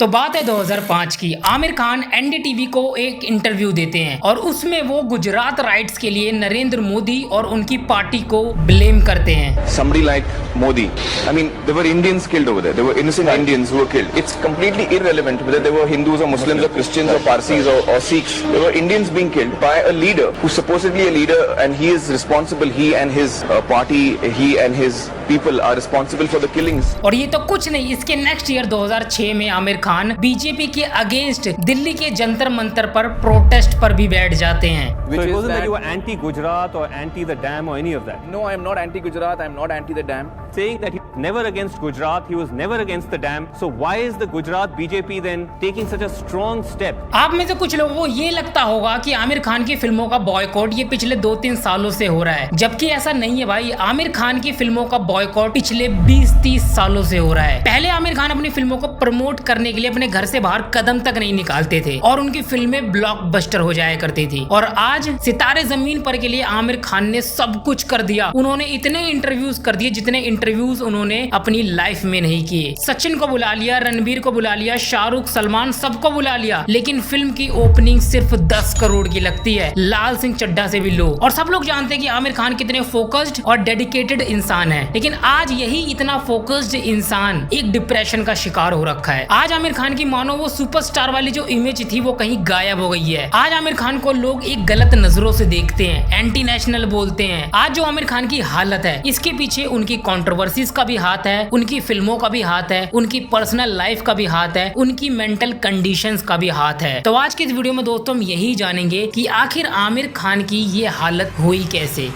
तो बात है 2005 की। आमिर खान एनडीटीवी को एक इंटरव्यू देते हैं और उसमें वो गुजरात राइट्स के लिए नरेंद्र मोदी और उनकी पार्टी को ब्लेम करते हैं। Somebody like Modi, I mean, there were Indians killed over there. There were innocent Indians who were killed. It's completely irrelevant whether they were Hindus or Muslims or Christians or Parsis or Sikhs. There were Indians being killed by a leader who's supposedly a leader, and he is responsible. He and his party, he and his people are responsible for the killings. और ये तो कुछ नहीं, इसके next year 2006 में Aamir Khan BJP के against Delhi के जंतर मंतर पर प्रोटेस्ट पर भी बैठ जाते हैं। So it wasn't that you were anti-Gujarat or anti-the-dam or any of that? No, I am not anti-Gujarat. I am not anti the dam. Saying that he was never against Gujarat, he was never against the dam. So why is the Gujarat BJP then taking such a strong step? आप में से कुछ लोगों को ये लगता होगा कि आमिर खान की फिल्मों का बॉयकॉट ये पिछले 2-3 सालों से हो रहा है, जबकि ऐसा नहीं है भाई। आमिर खान की फिल्मों का बॉयकॉट पिछले 20-30 सालों से हो रहा है। पहले आमिर खान अपनी फिल्मों को प्रमोट करने के लिए अपने घर से बाहर कदम तक नहीं निकालते थे और उनकी फिल्में ब्लॉकबस्टर हो जाया करती थी। और आज सितारे जमीन पर के लिए आमिर खान ने सब कुछ कर दिया। उन्होंने इतने इंटरव्यूज कर दिए जितने इंटरव्यूज उन्होंने अपनी लाइफ में नहीं किए। सचिन को बुला लिया, रणबीर को बुला लिया, शाहरुख, सलमान, सबको बुला लिया, लेकिन फिल्म की ओपनिंग सिर्फ 10 करोड़ की लगती है, लाल सिंह चड्ढा से भी लो। और सब लोग जानते हैं कि आमिर खान कितने फोकस्ड और डेडिकेटेड इंसान है, लेकिन आज यही इतना फोकस्ड इंसान एक डिप्रेशन का शिकार हो रखा है। आज आमिर खान की मानो वो सुपरस्टार वाली जो इमेज थी वो कहीं गायब हो गई है। आज आमिर खान को लोग एक गलत नजरों से देखते हैं, एंटी नेशनल बोलते हैं। आज जो आमिर खान की हालत है, इसके पीछे उनकी कंट्रोवर्सीज का भी हाथ है, उनकी फिल्मों का भी हाथ है, उनकी पर्सनल लाइफ का भी हाथ है, उनकी मेंटल कंडीशंस का भी हाथ है। तो आज के इस वीडियो में दोस्तों हम यही जानेंगे कि आखिर आमिर खान की ये हालत हुई कैसे।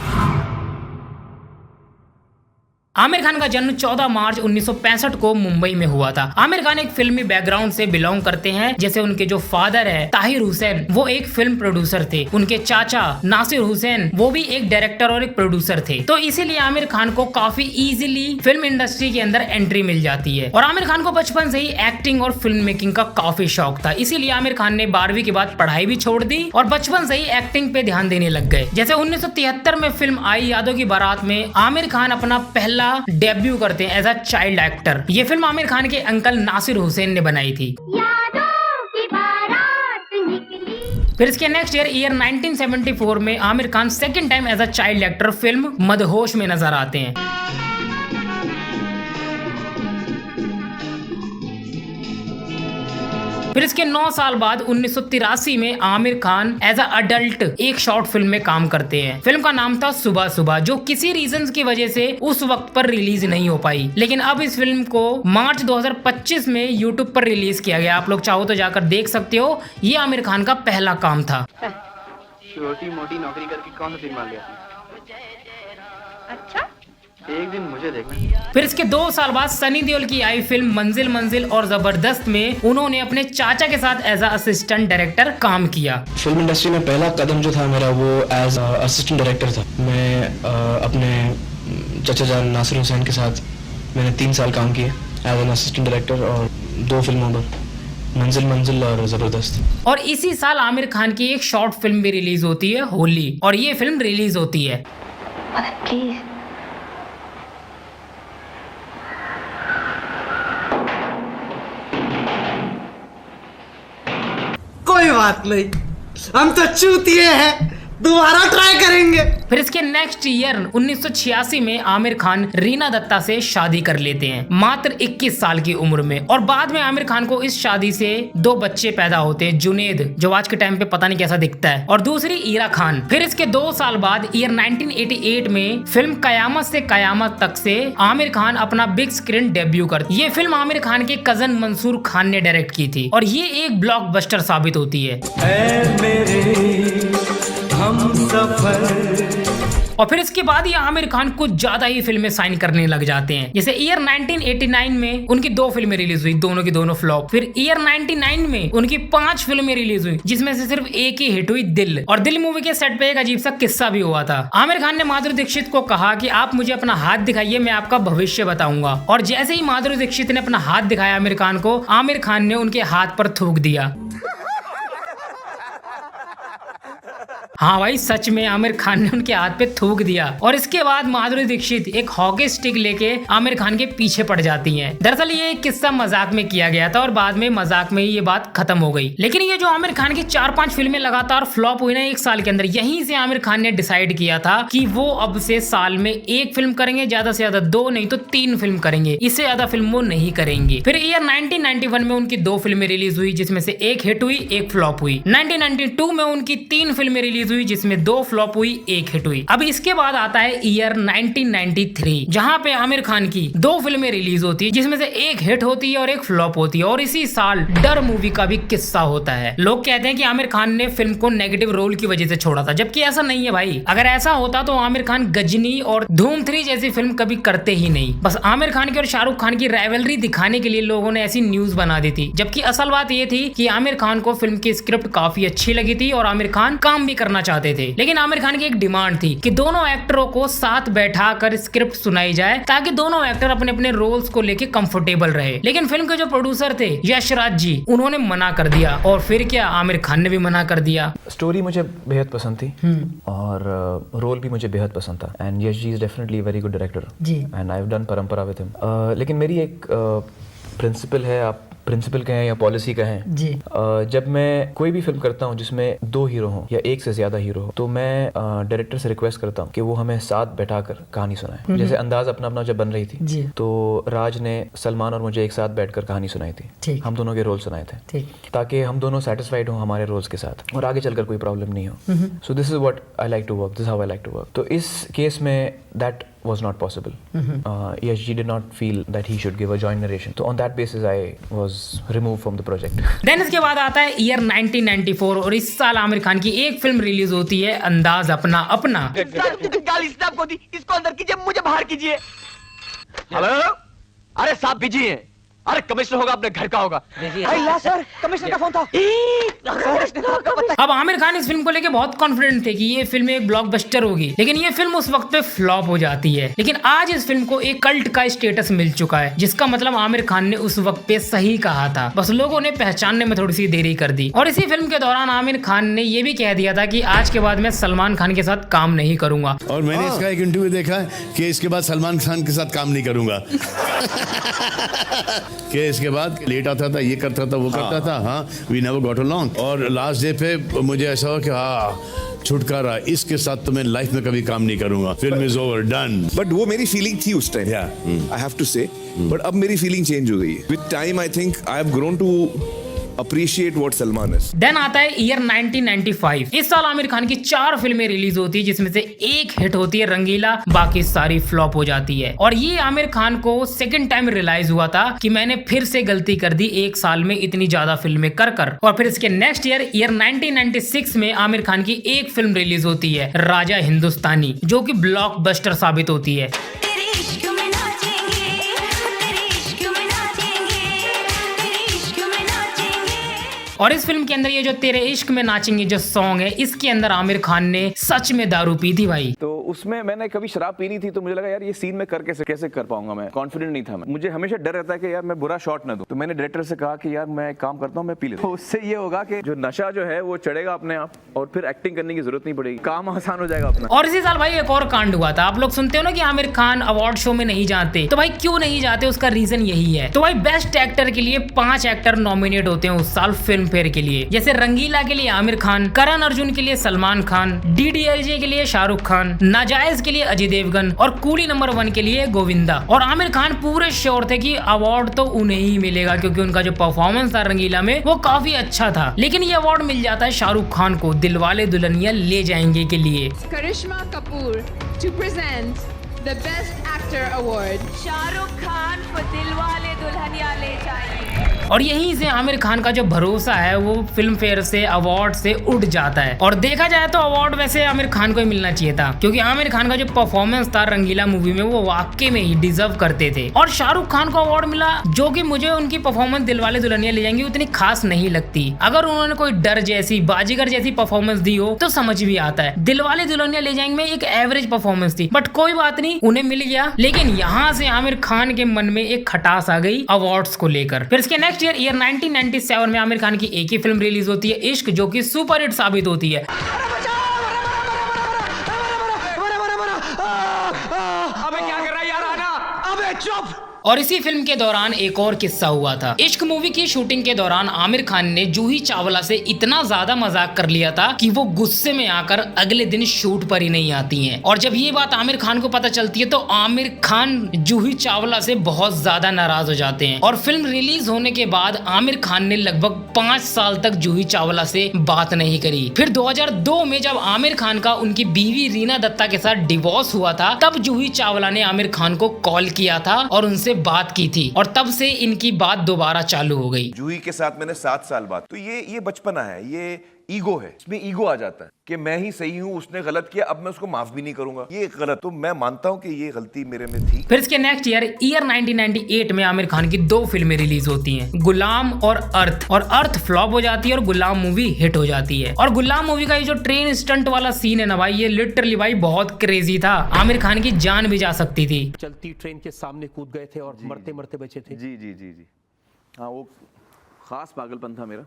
आमिर खान का जन्म 14 मार्च 1965 को मुंबई में हुआ था। आमिर खान एक फिल्मी बैकग्राउंड से बिलोंग करते हैं। जैसे उनके जो फादर है ताहिर हुसैन, वो एक फिल्म प्रोड्यूसर थे। उनके चाचा नासिर हुसैन, वो भी एक डायरेक्टर और एक प्रोड्यूसर थे। तो इसीलिए आमिर खान को काफी इजीली फिल्म इंडस्ट्री के अंदर एंट्री मिल जाती है। और आमिर खान को बचपन से ही एक्टिंग और फिल्म मेकिंग का काफी शौक था। इसीलिए आमिर खान ने 12वीं के बाद पढ़ाई भी छोड़ दी और बचपन से ही एक्टिंग पे ध्यान देने लग गए। जैसे 1973 में फिल्म आई यादों की बारात में आमिर खान अपना पहला डेब्यू करते हैं एज अ चाइल्ड एक्टर। ये फिल्म आमिर खान के अंकल नासिर हुसैन ने बनाई थी। फिर इसके नेक्स्ट ईयर 1974 में Aamir Khan second time as a child actor film Madhosh में नजर आते हैं। फिर इसके 9 साल बाद 1983 में Aamir Khan as a adult एक शॉर्ट फिल्म में काम करते हैं। फिल्म का नाम था सुबह सुबह, जो किसी रीजंस की वजह से उस वक्त पर रिलीज नहीं हो पाई। लेकिन अब इस फिल्म को मार्च 2025 में यूट्यूब पर रिलीज किया गया। आप लोग चाहो तो जाकर देख सकते हो। ये आमिर खान का पहला काम था। छोटी मोटी नौकरी करके कौन सा फिल्म आ गया? अच्छा, एक दिन मुझे देखना। फिर इसके 2 साल बाद सनी देओल की आई फिल्म मंजिल मंजिल और जबरदस्त में उन्होंने अपने चाचा के साथ एज अ असिस्टेंट डायरेक्टर काम किया। फिल्म इंडस्ट्री में पहला कदम जो था मेरा, वो एज असिस्टेंट डायरेक्टर था। मैं अपने चाचा जान नासिर हुसैन के साथ मैंने 3 साल काम किया एज एन असिस्टेंट डायरेक्टर और 2 फिल्मों पर, मंजिल मंजिल और जबरदस्त। और इसी साल आमिर खान की एक शॉर्ट फिल्म भी रिलीज होती है, होली, और ये फिल्म रिलीज होती है। कोई बात नहीं, हम तो चूतिए हैं, दोबारा ट्राई करेंगे। फिर इसके नेक्स्ट ईयर 1986 में आमिर खान रीना दत्ता से शादी कर लेते हैं, मात्र 21 साल की उम्र में। और बाद में आमिर खान को इस शादी से 2 बच्चे पैदा होते हैं, जुनेद, जो आज के टाइम पे पता नहीं कैसा दिखता है, और दूसरी ईरा खान। फिर इसके 2 साल बाद ईयर 1988 में फिल्म कयामत से कयामत तक से आमिर खान अपना बिग स्क्रीन डेब्यू करते। ये फिल्म आमिर खान के कजन मंसूर खान ने डायरेक्ट की थी और ये एक ब्लॉकबस्टर साबित होती है। और फिर इसके बाद ही आमिर खान कुछ ज्यादा ही फिल्में साइन करने लग जाते हैं। जैसे ईयर 1989 में उनकी 2 फिल्में रिलीज हुई, दोनों की दोनों फ्लॉप। फिर ईयर 99 में उनकी 5 फिल्में रिलीज हुई, जिसमें से सिर्फ एक ही हिट हुई, दिल। और दिल मूवी के सेट पे एक अजीब सा किस्सा भी हुआ था। आमिर खान ने माधुरी दीक्षित को कहा कि आप मुझे अपना हाथ दिखाइए, मैं आपका भविष्य बताऊंगा। और जैसे ही माधुरी दीक्षित ने अपना हाथ दिखाया आमिर खान को, आमिर खान ने उनके हाथ पर थूक दिया। हाँ भाई सच में आमिर खान ने उनके हाथ पे थूक दिया और इसके बाद माधुरी दीक्षित एक हॉकी स्टिक लेके आमिर खान के पीछे पड़ जाती हैं। दरअसल ये एक किस्सा मजाक में किया गया था और बाद में मजाक में ही ये बात खत्म हो गई। लेकिन ये जो आमिर खान की 4-5 फिल्में लगातार फ्लॉप हुई ना एक साल के अंदर, यहीं से आमिर खान ने डिसाइड किया था कि वो अब से साल में एक फिल्म करेंगे, ज्यादा से ज्यादा 2 नहीं तो 3 फिल्म करेंगे, इससे ज्यादा फिल्म वो नहीं करेंगे। फिर ईयर 1991 में उनकी 2 फिल्में रिलीज हुई जिसमें से एक हिट हुई, एक फ्लॉप हुई। 1992 में उनकी 3 फिल्में रिलीज हुई जिसमें 2 फ्लॉप हुई, एक हिट हुई। अब इसके बाद आता है ईयर 1993 जहां पे आमिर खान की 2 फिल्में रिलीज होती है जिसमें से एक हिट होती है और एक फ्लॉप होती है। और इसी साल डर मूवी का भी किस्सा होता है। लोग कहते हैं कि आमिर खान ने फिल्म को नेगेटिव रोल की वजह से छोड़ा था, जबकि ऐसा नहीं है भाई। अगर ऐसा होता तो आमिर खान गजनी और धूम 3 जैसी फिल्म कभी करते ही नहीं। बस आमिर खान की और शाहरुख खान की राइवलरी दिखाने के लिए लोगों ने ऐसी न्यूज बना दी थी, जबकि असल बात ये थी कि आमिर खान को फिल्म की स्क्रिप्ट काफी अच्छी लगी थी और आमिर खान काम भी करना चाहते थे। लेकिन आमिर खान की एक डिमांड थी कि दोनों एक्टरों को साथ बैठा कर स्क्रिप्ट सुनाई जाए ताकि दोनों एक्टर अपने अपने रोल्स को लेके कंफर्टेबल रहे। लेकिन फिल्म के जो प्रोड्यूसर थे यशराज जी, उन्होंने मना कर दिया। और फिर क्या, आमिर खान ने भी मना कर दिया। स्टोरी मुझे बेहद पसंद थी और रोल भी मुझे बेहद पसंद था and Yash ji is definitely very good director ji and I have done Parampara with him. लेकिन मेरी एक प्रिंसिपल है, आप प्रिंसिपल कहें या पॉलिसी कहें जी, जब मैं कोई भी फिल्म करता हूँ जिसमें 2 हीरो हों या एक से ज्यादा हीरो हो तो मैं डायरेक्टर से रिक्वेस्ट करता हूँ कि वो हमें साथ बैठाकर कहानी सुनाए। जैसे अंदाज अपना अपना जब बन रही थी जी, तो राज ने सलमान और मुझे एक साथ बैठकर कहानी सुनाई थी। ठीक। हम दोनों के रोल सुनाए थे ठीक। ताकि हम दोनों सेटिस्फाइड हो हमारे रोल्स के साथ और आगे चलकर कोई प्रॉब्लम नहीं हो। So this is what I like to work, this how I like to work. तो इस केस में that was not possible. Yash ji did not feel that he should give a joint narration. So on that basis I was removed from the project. Then इसके बाद आता है year 1994 और इस साल आमिर खान की एक फिल्म रिलीज होती है, अंदाज अपना अपना। गाली स्नैप को दी, इसको अंदर कीजिए, मुझे बाहर कीजिए। हेलो, अरे साहब बिजी हैं। अरे कमिश्नर होगा, अपने घर का होगा। अरे सर, कमिश्नर का फोन था। अब आमिर खान इस फिल्म को लेके बहुत कॉन्फिडेंट थे कि ये फिल्म एक ब्लॉकबस्टर होगी, लेकिन ये फिल्म उस वक्त पे फ्लॉप हो जाती है। लेकिन आज इस फिल्म को एक कल्ट का स्टेटस मिल चुका है, जिसका मतलब आमिर खान ने उस वक्त पे सही कहा था, बस लोगों ने पहचानने में थोड़ी सी देरी कर दी। और इसी फिल्म के दौरान आमिर खान ने ये भी कह दिया था कि आज के बाद मैं सलमान खान के साथ काम नहीं करूंगा। और मैंने इसका एक इंटरव्यू देखा है कि इसके बाद सलमान खान के साथ काम नहीं करूंगा। कि इसके बाद लेट आता था, ये करता था, वो करता था। हाँ, वी नेवर गॉट अलोंग। और लास्ट डे पे मुझे ऐसा हुआ कि हाँ छुटकारा, इसके साथ तो मैं लाइफ में कभी काम नहीं करूंगा, film is over, done. But वो मेरी फीलिंग थी उस time, I have to say. But अब मेरी फीलिंग चेंज हो गई है with time. I think I have grown to appreciate what Salman is. Then आता है ईयर 1995। इस साल आमिर खान की 4 फिल्में रिलीज होती है जिसमें से एक हिट होती है रंगीला, बाकी सारी फ्लॉप हो जाती है। और ये आमिर खान को सेकंड टाइम रियलाइज हुआ था कि मैंने फिर से गलती कर दी एक साल में इतनी ज्यादा फिल्में कर। और फिर इसके नेक्स्ट ईयर 1996 में आमिर खान की एक फिल्म रिलीज होती है राजा हिंदुस्तानी, जो कि ब्लॉकबस्टर साबित होती है। और इस फिल्म के अंदर ये जो तेरे इश्क में नाचेंगे जो सॉन्ग है, इसके अंदर आमिर खान ने सच में दारू पी थी भाई। तो उसमें मैंने कभी शराब पी नहीं थी, तो मुझे लगा यार ये सीन में कर कैसे कर पाऊंगा। मैं कॉन्फिडेंट नहीं था। मुझे हमेशा डर रहता है कि यार मैं बुरा शॉट ना दूं। तो मैंने डायरेक्टर से कहा कि यार मैं एक काम करता हूं, मैं पी लेता हूं। उससे ये होगा कि जो नशा जो है वो चढ़ेगा अपने आप और फिर एक्टिंग करने की जरूरत नहीं पड़ेगी, काम आसान हो जाएगा अपना। और इसी साल भाई एक और कांड हुआ था। आप लोग सुनते हो ना कि आमिर खान अवार्ड शो में नहीं जाते, तो भाई क्यों नहीं जाते, उसका रीजन यही है। तो भाई बेस्ट एक्टर के लिए 5 एक्टर नॉमिनेट होते हैं उस साल फिल्म फेयर के लिए। जैसे रंगीला के लिए आमिर खान, करण अर्जुन के लिए सलमान खान, DDLJ के लिए शाहरुख खान, नाजायज के लिए अजय देवगन और कूली नंबर 1 के लिए गोविंदा। और आमिर खान पूरे श्योर थे कि अवार्ड तो उन्हें ही मिलेगा, क्योंकि उनका जो परफॉर्मेंस था रंगीला में वो काफी अच्छा था। लेकिन ये अवार्ड मिल जाता है शाहरुख खान को दिलवाले दुल्हनिया ले जाएंगे के लिए। करिश्मा Kapoor to present the Best Actor Award. Shahrukh Khan को दिलवाले दुल्हनिया ले जाएंगे। और यहीं से आमिर खान का जो भरोसा है वो फिल्म फेयर से, अवार्ड से उठ जाता है। और देखा जाए तो अवार्ड वैसे आमिर खान को ही मिलना चाहिए था, क्योंकि आमिर खान का जो परफॉर्मेंस था रंगीला मूवी में वो वाकई में ही डिजर्व करते थे। और शाहरुख खान को अवार्ड मिला, जो कि मुझे उनकी परफॉर्मेंस दिलवाले दुल्हनिया ले जाएंगे उतनी खास नहीं लगती। अगर उन्होंने कोई डर जैसी, बाजीगर जैसी परफॉर्मेंस दी हो तो समझ भी आता है। दिलवाले दुल्हनिया ले जाएंगे में एक एवरेज परफॉर्मेंस थी, बट कोई बात नहीं, उन्हें मिल गया। लेकिन यहाँ से आमिर खान के मन में एक खटास आ गई अवार्ड्स को लेकर। फिर इसके नेक्स्ट ईयर 1997 में आमिर खान की एक ही फिल्म रिलीज होती है, इश्क, जो कि सुपर हिट साबित होती है। चुप। और इसी फिल्म के दौरान एक और किस्सा हुआ था। इश्क मूवी की शूटिंग के दौरान आमिर खान ने जूही चावला से इतना ज्यादा मजाक कर लिया था कि वो गुस्से में आकर अगले दिन शूट पर ही नहीं आती हैं। और जब ये बात आमिर खान को पता चलती है तो आमिर खान जूही चावला से बहुत ज्यादा नाराज हो जाते हैं। और फिल्म रिलीज होने के बाद आमिर खान ने लगभग 5 साल तक जूही चावला से बात नहीं करी। फिर 2002 में जब आमिर खान का उनकी बीवी रीना दत्ता के साथ डिवोर्स हुआ था, तब जूही चावला ने आमिर खान को कॉल किया था और उनसे बात की थी, और तब से इनकी बात दोबारा चालू हो गई। जूही के साथ मैंने 7 साल बात, तो ये बचपना है, ये ईगो है, इसमें ईगो आ जाता है कि मैं ही सही हूँ, उसने गलत किया, अब मैं उसको माफ भी नहीं करूंगा, ये गलत। तो मैं मानता हूँ कि ये गलती मेरे में थी। फिर इसके नेक्स्ट ईयर 1998 में आमिर खान की 2 फिल्में रिलीज होती हैं, गुलाम और अर्थ। और अर्थ फ्लॉप हो जाती है और गुलाम मूवी हिट हो जाती है। और गुलाम मूवी का ये जो ट्रेन स्टंट वाला सीन है ना भाई, ये लिटरली भाई बहुत क्रेजी था। आमिर खान की जान भी जा सकती थी। चलती ट्रेन के सामने कूद गए थे और मरते मरते बचे थे। जी जी जी जी हाँ, वो खास पागलपन था मेरा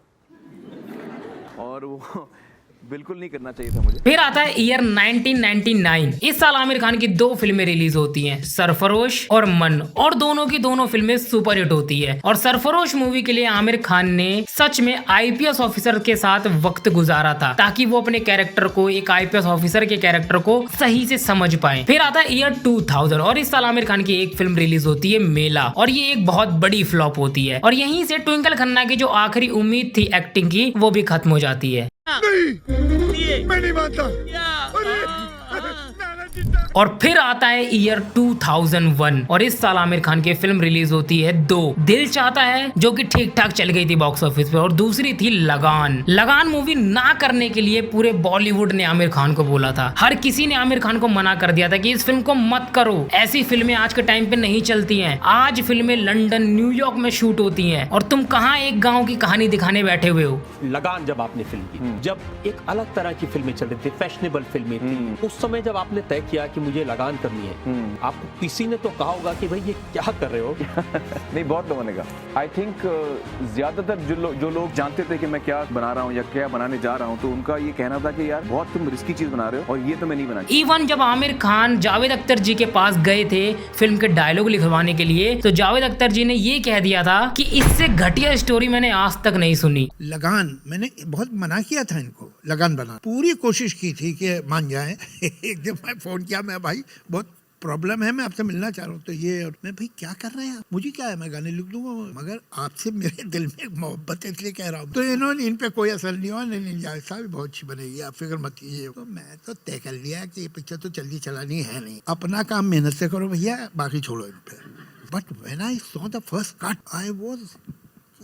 और वो बिल्कुल नहीं करना चाहिए था मुझे। फिर आता है ईयर 1999। इस साल आमिर खान की 2 फिल्में रिलीज होती हैं, सरफरोश और मन। और दोनों की दोनों फिल्में सुपर हिट होती है। और सरफरोश मूवी के लिए आमिर खान ने सच में आईपीएस ऑफिसर के साथ वक्त गुजारा था, ताकि वो अपने कैरेक्टर को, एक आईपीएस ऑफिसर के कैरेक्टर को सही से समझ पाए। फिर आता है ईयर 2000 और इस साल आमिर खान की एक फिल्म रिलीज होती है, मेला। और ये एक बहुत बड़ी फ्लॉप होती है। और यहीं से ट्विंकल खन्ना की जो आखिरी उम्मीद थी एक्टिंग की, वो भी खत्म हो जाती है। मैं नहीं मानता। और फिर आता है ईयर 2001 और इस साल आमिर खान की फिल्म रिलीज होती है 2, दिल चाहता है, जो कि ठीक ठाक चल गई थी बॉक्स ऑफिस पे। और दूसरी थी लगान। लगान मूवी ना करने के लिए पूरे बॉलीवुड ने आमिर खान को बोला था। हर किसी ने आमिर खान को मना कर दिया था कि इस फिल्म को मत करो, ऐसी फिल्में आज के टाइम पे नहीं चलती हैं। आज फिल्में लंदन, न्यूयॉर्क में शूट होती हैं और तुम कहाँ एक गाँव की कहानी दिखाने बैठे हुए हो। लगान जब आपने फिल्म की, जब एक अलग तरह की फिल्में चल रही थी, फैशनेबल फिल्में थी, उस समय जब आपने तय किया कि मुझे लगान करनी है, आपको किसी ने तो कहा होगा कि भाई ये क्या कर रहे हो? नहीं, बहुत लोगों ने कहा। आई थिंक ज्यादातर जो लोग जानते थे कि मैं क्या बना रहा हूँ या क्या बनाने जा रहा हूँ, तो उनका ये कहना था कि यार बहुत तुम रिस्की चीज बना रहे हो और ये तो मैं नहीं बना। इवन जब आमिर खान जावेद अख्तर जी के पास गए थे फिल्म के डायलॉग लिखवाने के लिए, तो जावेद अख्तर जी ने ये कह दिया था कि इससे घटिया स्टोरी मैंने आज तक नहीं सुनी। लगान मैंने बहुत मना किया था इनको, लगान बना पूरी कोशिश की थी कि मान जाए। एक दिन मैं फोन किया, मैं भाई बहुत प्रॉब्लम है, मैं आपसे मिलना चाह रहा हूँ। तो ये और मैं, भाई क्या कर रहे हैं आप, मुझे क्या है, मैं गाने लिख दूंगा, मगर आपसे मेरे दिल में एक मोहब्बत है इसलिए कह रहा हूँ। तो इन्होंने, इन पे कोई असर नहीं हुआ, नहीं साहब बहुत अच्छी बनेगी, आप फिक्र मत कीजिए। तो मैं तो तय कर लिया कि ये पिक्चर तो जल्दी चलानी है नहीं, अपना काम मेहनत से करो भैया, बाकी छोड़ो इन पे। But when I saw the first cut, I was,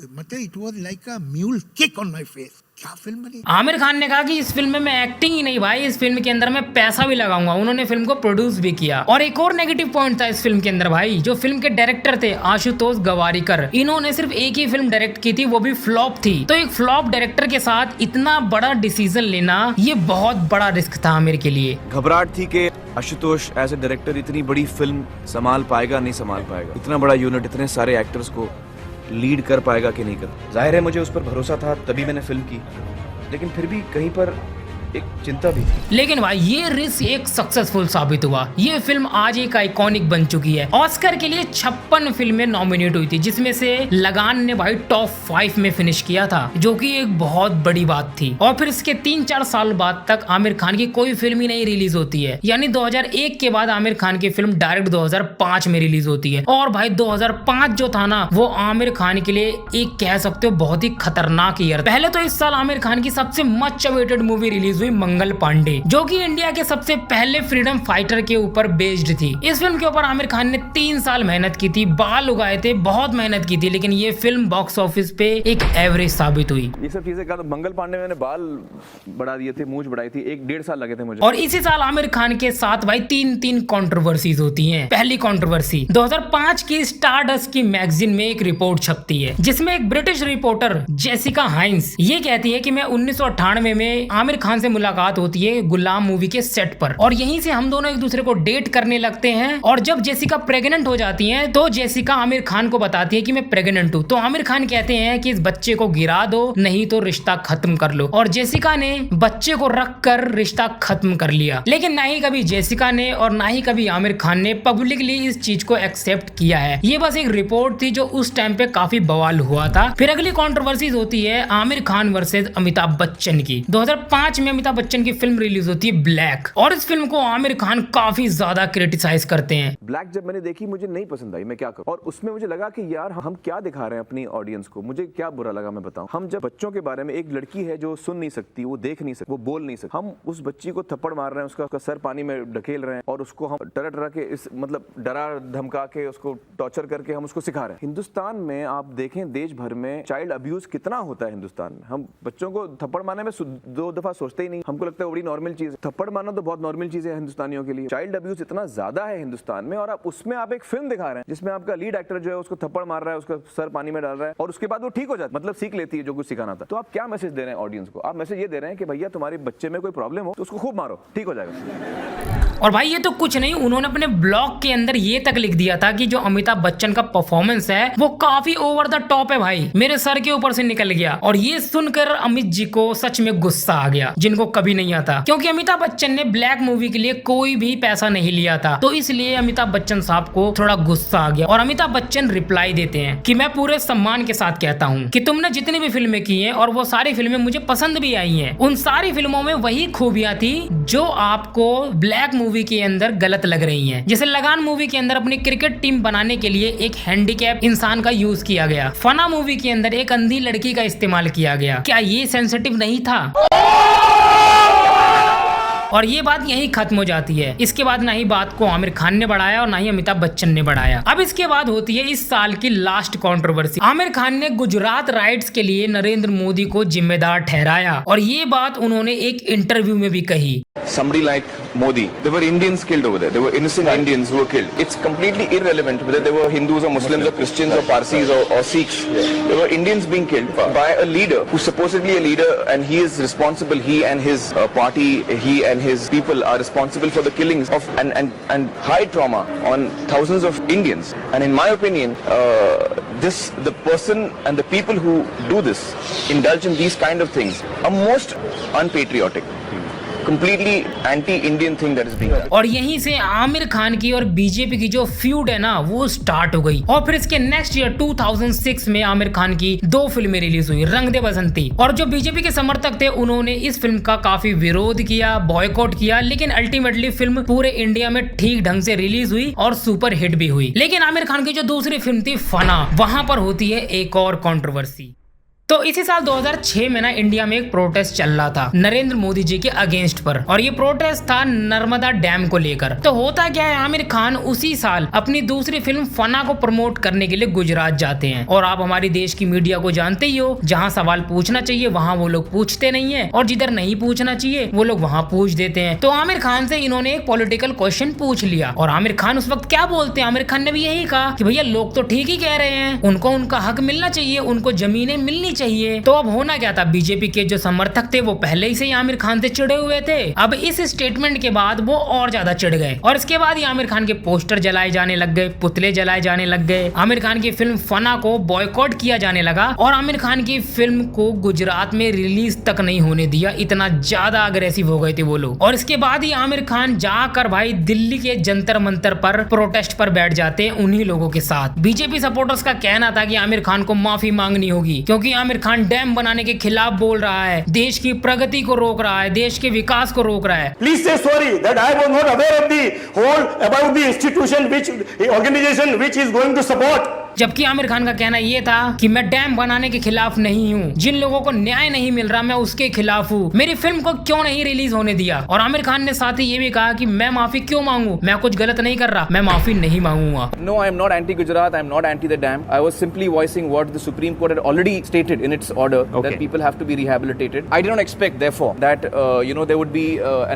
मतलब it was like a mule kick on my face. क्या फिल्म बनी। आमिर खान ने कहा कि इस फिल्म में मैं एक्टिंग ही नहीं भाई, इस फिल्म के अंदर मैं पैसा भी लगाऊंगा। उन्होंने फिल्म को प्रोड्यूस भी किया। और एक और नेगेटिव पॉइंट था इस फिल्म के अंदर भाई, जो फिल्म के डायरेक्टर थे आशुतोष गवारीकर, इन्होंने सिर्फ एक ही फिल्म डायरेक्ट की थी, वो भी फ्लॉप थी। तो एक फ्लॉप डायरेक्टर के साथ इतना बड़ा डिसीजन लेना, ये बहुत बड़ा रिस्क था आमिर के लिए। घबराहट थी कि आशुतोष एज ए डायरेक्टर इतनी बड़ी फिल्म संभाल पाएगा नहीं संभाल पाएगा, इतना बड़ा यूनिट, इतने सारे एक्टर्स को लीड कर पाएगा कि नहीं कर। जाहिर है मुझे उस पर भरोसा था, तभी मैंने फिल्म की, लेकिन फिर भी कहीं पर एक चिंता भी थी। लेकिन भाई ये रिस्क एक सक्सेसफुल साबित हुआ। ये फिल्म आज एक आइकॉनिक बन चुकी है। ऑस्कर के लिए 56 फिल्में नॉमिनेट हुई थी, जिसमें से लगान ने भाई टॉप 5 में फिनिश किया था, जो कि एक बहुत बड़ी बात थी। और फिर इसके 3-4 साल बाद तक आमिर खान की कोई फिल्म ही नहीं रिलीज होती है। यानी 2001 के बाद आमिर खान की फिल्म डायरेक्ट 2005 में रिलीज होती है। और भाई 2005 जो था ना, वो आमिर खान के लिए एक कह सकते हो बहुत ही खतरनाक ईयर। पहले तो इस साल आमिर खान की सबसे मच अवेटेड मूवी रिलीज हुई, मंगल पांडे, जो कि इंडिया के सबसे पहले फ्रीडम फाइटर के ऊपर बेस्ड थी। इस फिल्म के ऊपर आमिर खान ने 3 साल मेहनत की थी, बाल उगाए थे, बहुत मेहनत की थी, लेकिन ये फिल्म बॉक्स ऑफिस पे एक एवरेज साबित हुई। ये सब चीजें कहा, मंगल पांडे में मैंने बाल बढ़ा दिए थे, मूंछ बढ़ाई थी, 1-1.5 साल लगे थे मुझे। और इसी साल आमिर खान के साथ भाई 3 कंट्रोवर्सीज होती हैं। पहली कंट्रोवर्सी 2005 की स्टारडस्ट की मैगजीन में एक रिपोर्ट छपती है, जिसमें एक ब्रिटिश रिपोर्टर जेसिका हाइंस ये कहती है कि मैं 1998 में आमिर खान से मुलाकात होती है गुलाम मूवी के सेट पर और यहीं से हम दोनों एक दूसरे को डेट करने लगते हैं। और जब जेसिका प्रेग्नेंट हो जाती है तो जेसिका आमिर खान को बताती है कि मैं प्रेग्नेंट हूँ। तो आमिर खान कहते हैं कि इस बच्चे को गिरा दो नहीं तो रिश्ता खत्म कर लो। और जेसिका ने बच्चे को रख कर रिश्ता खत्म कर लिया। लेकिन ना ही कभी जेसिका ने और ना ही कभी आमिर खान ने पब्लिकली इस चीज को एक्सेप्ट किया है। ये बस एक रिपोर्ट थी जो उस टाइम पे काफी बवाल हुआ था। फिर अगली कंट्रोवर्सीज होती है आमिर खान वर्सेस अमिताभ बच्चन की। 2005 में अमिताभ बच्चन की फिल्म रिलीज होती है ब्लैक और इस फिल्म को आमिर खान काफी ज्यादा क्रिटिसाइज करते हैं। ब्लैक जब मैंने देखी मुझे नहीं पसंद आई, मैं क्या करूं। और उसमें मुझे लगा कि यार हम क्या दिखा रहे हैं अपनी ऑडियंस को, मुझे क्या बुरा लगा मैं बताऊं। हम जब बच्चों के बारे में, एक लड़की है जो सुन नहीं सकती, वो देख नहीं सकती, वो बोल नहीं सकती, हम उस बच्ची को थप्पड़ मार रहे हैं, उसका सर पानी में ढकेल रहे हैं और उसको हम डरा के इस मतलब डरा धमका के उसको टॉर्चर करके हम उसको सिखा रहे हैं। हिंदुस्तान में आप देखें देश भर में चाइल्ड अब्यूज कितना होता है हिंदुस्तान में। हम बच्चों को थप्पड़ मारने में 2 दफा सोचते ही नहीं, हमको लगता है बड़ी नॉर्मल चीज है। थप्पड़ मारना तो बहुत नॉर्मल चीज है हिंदुस्तानियों के लिए। चाइल्ड अब्यूज इतना ज्यादा है हिंदुस्तान में और आप उसमें आप एक फिल्म दिखा रहे हैं जिसमें आपका लीड एक्टर जो है उसको थप्पड़ मार रहा है, उसका सर पानी में डाल रहा है और उसके बाद वो ठीक हो जाता है, मतलब सीख लेती है जो कुछ सिखाना था। तो आप क्या मैसेज दे रहे हैं ऑडियंस को? आप मैसेज ये दे रहे हैं कि भैया तुम्हारे बच्चे में कोई प्रॉब्लम हो तो उसको खूब मारो, ठीक हो जाएगा। और भाई ये तो कुछ नहीं, उन्होंने अपने ब्लॉग के अंदर ये तक लिख दिया था कि जो अमिताभ बच्चन का परफॉर्मेंस है वो काफी ओवर द टॉप है भाई, मेरे सर के ऊपर से निकल गया। और ये सुनकर अमित जी को सच में गुस्सा आ गया, जिनको कभी नहीं आता, क्योंकि अमिताभ बच्चन ने ब्लैक मूवी के लिए कोई भी पैसा नहीं लिया था। तो इसलिए अमिताभ बच्चन साहब को थोड़ा गुस्सा आ गया और अमिताभ बच्चन रिप्लाई देते हैं कि मैं पूरे सम्मान के साथ कहता हूँ कि तुमने जितनी भी फिल्में की हैं और वो सारी फिल्में मुझे पसंद भी आई हैं, उन सारी फिल्मों में वही खूबियां थी जो आपको ब्लैक मूवी के अंदर गलत लग रही हैं। जैसे लगान मूवी के अंदर अपनी क्रिकेट टीम बनाने के लिए एक हैंडीकैप इंसान का यूज किया गया, फना मूवी के अंदर एक अंधी लड़की का इस्तेमाल किया गया। क्या ये सेंसिटिव नहीं था? और ये बात यहीं खत्म हो जाती है। इसके बाद ना ही बात को आमिर खान ने बढ़ाया और ना ही अमिताभ बच्चन ने बढ़ाया। अब इसके बाद होती है इस साल की लास्ट कंट्रोवर्सी। आमिर खान ने गुजरात राइट्स के लिए नरेंद्र मोदी को जिम्मेदार ठहराया और ये बात उन्होंने एक इंटरव्यू में भी कही। Somebody like Modi, there were Indians killed over there. There were innocent Indians who were killed. It's completely irrelevant whether they were Hindus or Muslims or Christians or Parsis or Sikhs. There were Indians being killed by a leader who's supposedly a leader, and he is responsible. He and his party, he and his people are responsible for the killings of and high trauma on thousands of Indians. And in my opinion, the person and the people who do this, indulge in these kind of things, are most unpatriotic. Completely anti-Indian thing that is being done. और यहीं से आमिर खान की और BJP की जो feud है ना वो स्टार्ट हो गई। और फिर इसके नेक्स्ट ईयर 2006 में आमिर खान की 2 फिल्में रिलीज हुई, रंग दे बसंती। और जो बीजेपी के समर्थक थे उन्होंने इस फिल्म का काफी विरोध किया, बॉयकॉट किया, लेकिन अल्टीमेटली फिल्म पूरे इंडिया में ठीक ढंग से रिलीज हुई और सुपर हिट भी हुई। लेकिन आमिर खान की जो दूसरी फिल्म थी फना, वहां पर होती है एक और कंट्रोवर्सी। तो इसी साल 2006 में ना इंडिया में एक प्रोटेस्ट चल रहा था नरेंद्र मोदी जी के अगेंस्ट पर, और ये प्रोटेस्ट था नर्मदा डैम को लेकर। तो होता क्या है, आमिर खान उसी साल अपनी दूसरी फिल्म फना को प्रमोट करने के लिए गुजरात जाते हैं। और आप हमारी देश की मीडिया को जानते ही हो, जहां सवाल पूछना चाहिए वहां वो लोग पूछते नहीं है और जिधर नहीं पूछना चाहिए वो लोग वहां पूछ देते हैं। तो आमिर खान से इन्होंने एक पॉलिटिकल क्वेश्चन पूछ लिया और आमिर खान उस वक्त क्या बोलते हैं, आमिर खान ने भी यही कहा कि भैया लोग तो ठीक ही कह रहे हैं, उनको उनका हक मिलना चाहिए, उनको जमीनें मिलनी चाहिए। तो अब होना क्या था, बीजेपी के जो समर्थक थे वो पहले ही से ही आमिर खान से चिढ़े हुए थे। अब इस स्टेटमेंट के बाद वो और ज्यादा चिढ़ गए और इसके बाद ही आमिर खान के पोस्टर जलाए जाने लग गए, पुतले जलाए जाने लग गए। आमिर खान की फिल्म फना को बॉयकॉट किया जाने लगा और आमिर खान की फिल्म को गुजरात में रिलीज तक नहीं होने दिया, इतना ज्यादा अग्रेसिव हो गए थे वो लोग। और इसके बाद ही आमिर खान जाकर भाई दिल्ली के जंतर मंतर पर प्रोटेस्ट पर बैठ जाते हैं उन्हीं लोगों के साथ। बीजेपी सपोर्टर्स का कहना था कि आमिर खान को माफी मांगनी होगी क्योंकि आमिर खान डैम बनाने के खिलाफ बोल रहा है, देश की प्रगति को रोक रहा है, देश के विकास को रोक रहा है। Please say sorry that I was not aware of the whole about the institution which organization which is going to support. जबकि आमिर खान का कहना यह था कि मैं डैम बनाने के खिलाफ नहीं हूँ, जिन लोगों को न्याय नहीं मिल रहा मैं उसके खिलाफ हूँ, मेरी फिल्म को क्यों नहीं रिलीज होने दिया। और आमिर खान ने साथ ही ये भी कहा कि मैं माफी क्यों मांगू, मैं कुछ गलत नहीं कर रहा, मैं माफी नहीं मांगूंगा। No, I am not anti-Gujarat. I am not anti the dam. I was simply voicing what the Supreme Court had already stated in its order, that people have to be rehabilitated. I did not expect, therefore, that there would be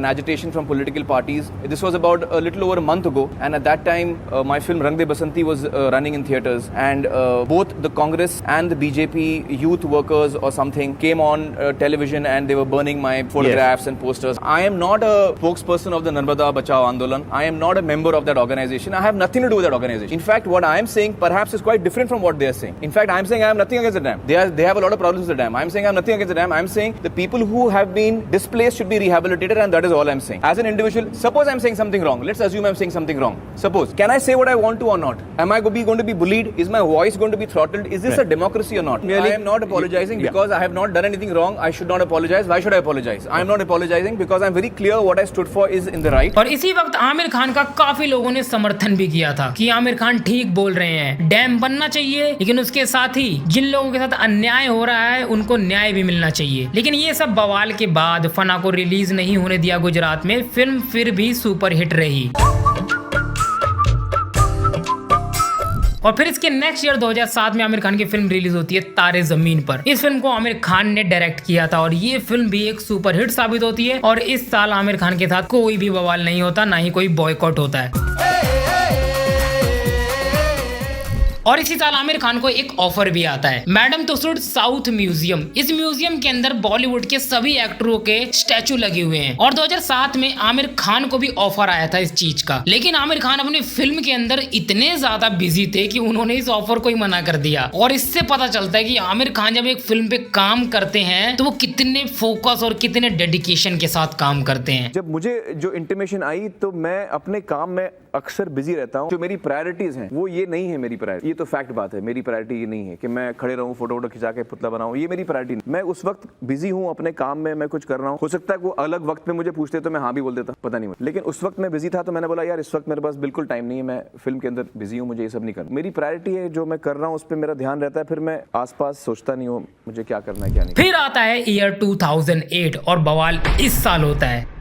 an agitation from political parties. This was about a little over a month ago, and at that time, my film Rang De Basanti was running in theaters. years, and both the Congress and the BJP youth workers or something came on television and they were burning my photographs and posters. I am not a spokesperson of the Narmada Bachao Andolan. I am not a member of that organization. I have nothing to do with that organization. In fact, what I am saying perhaps is quite different from what they are saying. In fact, I am saying I have nothing against the dam. They have a lot of problems with the dam. I am saying I have nothing against the dam. I am saying the people who have been displaced should be rehabilitated, and that is all I am saying. As an individual, suppose I am saying something wrong. Let's assume I am saying something wrong. Suppose, can I say what I want to or not? Am I going to be bullied? Is my voice going to be throttled? Is this a democracy or not? I am not apologizing because I have not done anything wrong. I should not apologize. Why should I apologize? I am not apologizing because I am very clear what I stood for is in the right. और इसी वक्त आमिर खान का काफी लोगों ने समर्थन भी किया था कि आमिर खान ठीक बोल रहे हैं, डैम बनना चाहिए, लेकिन उसके साथ ही जिन लोगों के साथ अन्याय हो रहा है उनको न्याय भी मिलना चाहिए। लेकिन ये सब बवाल के बाद फना को रिलीज नहीं होने दिया गुजरात में, फिल्म फिर भी सुपर हिट रही। और फिर इसके नेक्स्ट ईयर 2007 में आमिर खान की फिल्म रिलीज होती है तारे जमीन पर। इस फिल्म को आमिर खान ने डायरेक्ट किया था और ये फिल्म भी एक सुपर हिट साबित होती है। और इस साल आमिर खान के साथ कोई भी बवाल नहीं होता, ना ही कोई बॉयकॉट होता है। और इसी साल आमिर खान को एक ऑफर भी आता है, मैडम तुसुड साउथ म्यूजियम। इस म्यूजियम के अंदर बॉलीवुड के सभी एक्टरों के स्टैचू लगे हुए हैं। और 2007 में आमिर खान को भी ऑफर आया था इस चीज का, लेकिन आमिर खान अपनी फिल्म के अंदर इतने ज्यादा बिजी थे कि उन्होंने इस ऑफर को ही मना कर दिया। और इससे पता चलता है कि आमिर खान जब एक फिल्म पे काम करते हैं तो वो कितने फोकस और कितने डेडिकेशन के साथ काम करते हैं। जब मुझे जो इंटीमेशन आई तो मैं अपने काम में अक्सर बिजी रहता हूँ। जो मेरी प्रायोरिटीज हैं वो ये नहीं है मेरी प्रायोरिटी, ये तो फैक्ट बात है। मेरी प्रायोरिटी ये नहीं है कि मैं खड़े रहूँ, फोटो वोटो खिंचा के पुतला बनाऊँ, ये मेरी प्रायोरिटी नहीं। मैं उस वक्त बिजी हूँ अपने काम में, मैं कुछ कर रहा हूँ। हो सकता है वो अलग वक्त में मुझे पूछते तो मैं हाँ भी बोल देता, पता नहीं मुझे। लेकिन उस वक्त मैं बिजी था तो मैंने बोला यार इस वक्त मेरे पास बिल्कुल टाइम नहीं है, मैं फिल्म के अंदर बिजी हूँ, मुझे ये सब नहीं करना। मेरी प्रायोरिटी है जो मैं कर रहा हूँ उस पर मेरा ध्यान रहता है, फिर मैं आसपास सोचता नहीं हूँ मुझे क्या करना है क्या नहीं। फिर आता है ईयर 2008 और बवाल इस साल होता है।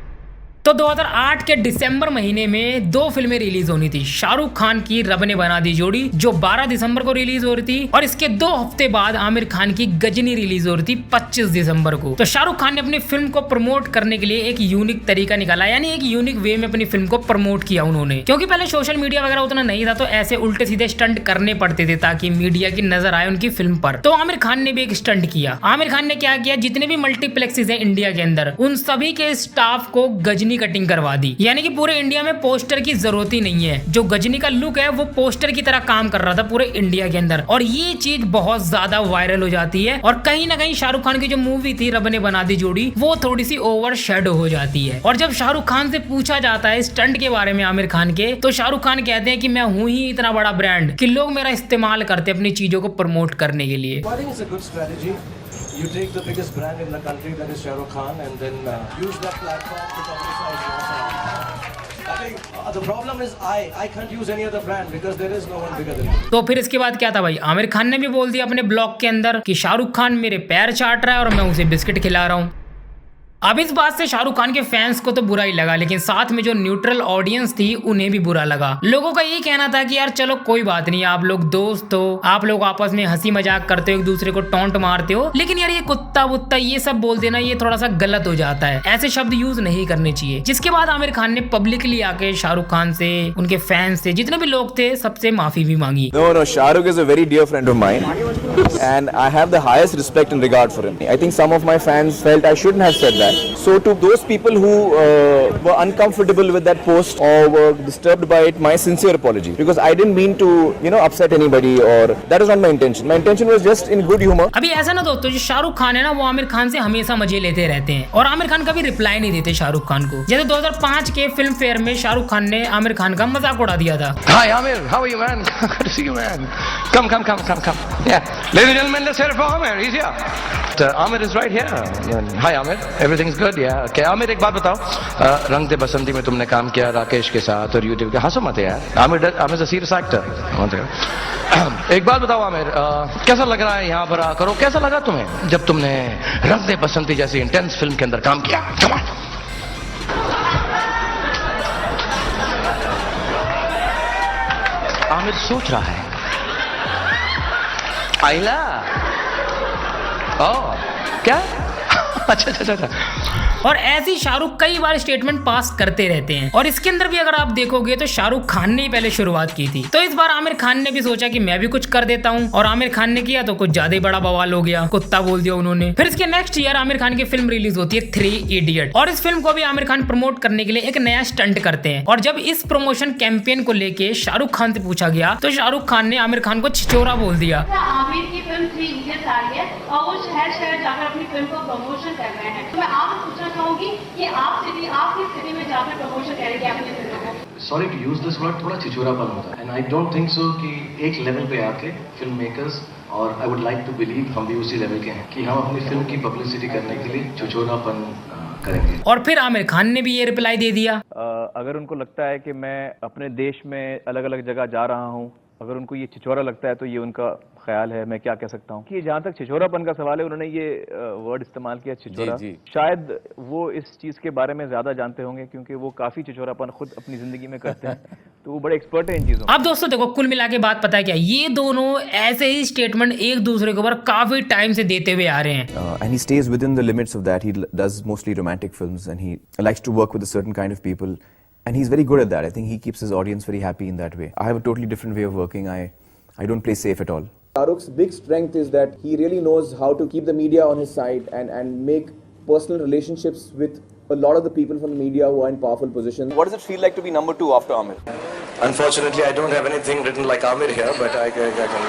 तो 2008 के दिसंबर महीने में दो फिल्में रिलीज होनी थी। शाहरुख खान की रब ने बना दी जोड़ी जो 12 दिसंबर को रिलीज हो रही थी, और इसके 2 हफ्ते बाद आमिर खान की गजनी रिलीज हो रही थी 25 दिसंबर को। तो शाहरुख खान ने अपनी फिल्म को प्रमोट करने के लिए एक यूनिक तरीका निकाला, यानी एक यूनिक वे में अपनी फिल्म को प्रमोट किया उन्होंने। क्योंकि पहले सोशल मीडिया वगैरह उतना नहीं था तो ऐसे उल्टे सीधे स्टंट करने पड़ते थे ताकि मीडिया की नजर आए उनकी फिल्म पर। तो आमिर खान ने भी एक स्टंट किया। आमिर खान ने क्या किया, जितने भी मल्टीप्लेक्सेस हैं इंडिया के अंदर उन सभी के स्टाफ को गजनी कटिंग करवा दी। यानी कि पूरे इंडिया में पोस्टर की जरूरत ही नहीं है, जो गजनी का लुक है वो पोस्टर की तरह काम कर रहा था पूरे इंडिया के अंदर। और ये चीज बहुत ज्यादा वायरल हो जाती है और कहीं ना कहीं शाहरुख खान की जो मूवी थी रब ने बना दी जोड़ी वो थोड़ी सी ओवर शेडो हो जाती है। और जब शाहरुख खान से पूछा जाता है स्टंट के बारे में आमिर खान के, तो शाहरुख खान कहते हैं कि मैं हूं ही इतना बड़ा ब्रांड कि लोग मेरा इस्तेमाल करते अपनी चीजों को प्रमोट करने के लिए। You take the biggest brand in the country, that is Shah Rukh Khan, and then use that platform to publicize yourself. I think the problem is I can't use any other brand because there is no one bigger than me. तो फिर इसके बाद क्या था भाई, आमिर खान ने भी बोल दिया अपने ब्लॉग के अंदर कि शाहरुख खान मेरे पैर चाट रहा है और मैं उसे बिस्किट खिला रहा हूँ। अब इस बात से शाहरुख खान के फैंस को तो बुरा ही लगा, लेकिन साथ में जो न्यूट्रल ऑडियंस थी उन्हें भी बुरा लगा। लोगों का ये कहना था कि यार चलो कोई बात नहीं, आप लोग दोस्त हो, आप लोग आपस में हंसी मजाक करते हो, एक दूसरे को टोंट मारते हो, लेकिन यार ये कुत्ता वुत्ता ये सब बोल देना ये थोड़ा सा गलत हो जाता है, ऐसे शब्द यूज नहीं करने चाहिए। जिसके बाद आमिर खान ने पब्लिकली आके शाहरुख खान से, उनके फैंस से, जितने भी लोग थे सबसे माफी भी मांगी। No, Shahrukh is a very dear friend of mine and I have the highest respect and regard for him. I think some of my fans felt I shouldn't have said that. So to those people who were uncomfortable with that post or were disturbed by it, my sincere apology, because I didn't mean to, upset anybody, or that is not my intention. My intention was just in good humor. अभी ऐसा ना दोस्तों, जो शाहरुख खान है ना वो आमिर खान से हमेशा मजे लेते रहते हैं और आमिर खान कभी रिप्लाई नहीं देते शाहरुख खान को। जैसे 2005 के फिल्म फेयर में शाहरुख खान ने आमिर खान का मजाक उड़ा दिया था। Hi Amir, how are you man? Good to see you man. Come. Yeah, ladies and gentlemen, let's hear it for Amir. He's here. Amir is right here. Hi Amir, everything's good. Yeah. Okay, Aamir एक बात बताओ, रंग दे बसंती में तुमने काम किया राकेश के साथ और यूट्यूब के, हंसो मत यार, Aamir is a serious actor. एक बात बताओ आमिर, कैसा लग रहा है यहाँ पर आकर, कैसा लगा तुम्हें जब तुमने रंग दे बसंती जैसी इंटेंस फिल्म के अंदर काम किया? Come on. आमिर सोच रहा है, आइला, क्या अच्छा अच्छा अच्छा। और ऐसी शाहरुख कई बार स्टेटमेंट पास करते रहते हैं और इसके अंदर भी अगर आप देखोगे तो शाहरुख खान ने ही पहले शुरुआत की थी। तो इस बार आमिर खान ने भी सोचा कि मैं भी कुछ कर देता हूँ और आमिर खान ने किया तो कुछ ज्यादा ही बड़ा बवाल हो गया, कुत्ता बोल दिया उन्होंने। फिर इसके नेक्स्ट ईयर आमिर खान की फिल्म रिलीज होती है 3 इडियट और इस फिल्म को भी आमिर खान प्रमोट करने के लिए एक नया स्टंट करते हैं। और जब इस प्रमोशन कैंपेन को लेके शाहरुख खान से पूछा गया तो शाहरुख खान ने आमिर खान को छिचोरा बोल दिया। आमिर की फिल्म 3 इडियट्स आ रही है और वो शहर शहर जाकर अपनी फिल्म को प्रमोशन कर रहे हैं। तो मैं आपसे पूछना चाहूंगी कि आप किस सिटी में जाकर प्रमोशन करेंगे अपनी फिल्म को? Sorry to use this word, थोड़ा छिछोरापन होता है and I don't think so कि एक लेवल पे आके फिल्म मेकर्स और I would like to believe हम भी उसी लेवल के हैं कि हम अपनी फिल्म की पब्लिसिटी करने के लिए छिछोरापन करेंगे। और फिर आमिर खान ने भी ये रिप्लाई दे दिया, अगर उनको लगता है कि मैं अपने देश में अलग अलग जगह जा रहा हूँ, अगर उनको ये छिछोरा लगता है तो ये उनका ख्याल है, मैं क्या कह सकता हूँ कि जहाँ तक छिछोरापन का सवाल है, उन्होंने ये वर्ड इस्तेमाल किया छिछोरा। शायद वो इस चीज के बारे में ज्यादा जानते होंगे क्योंकि वो काफी छिछोरापन खुद अपनी जिंदगी में करते हैं तो वो बड़े एक्सपर्ट हैं इन चीजों। अब दोस्तों देखो, कुल मिला के बात पता है क्या, ये दोनों ऐसे ही स्टेटमेंट एक दूसरे के ऊपर काफी टाइम से देते हुए आ रहे हैं। And he stays within the limits of that. He does mostly romantic films and he likes to work with a certain kind of people and he's very good at that. I think he keeps his audience very happy in that way. I have a totally different way of working. I don't play safe at all. Shahrukh's big strength is that he really knows how to keep the media on his side and make personal relationships with a lot of the people from the media who are in powerful positions. What does it feel like to be number 2 after Amir? Unfortunately, I don't have anything written like Amir here, but I can.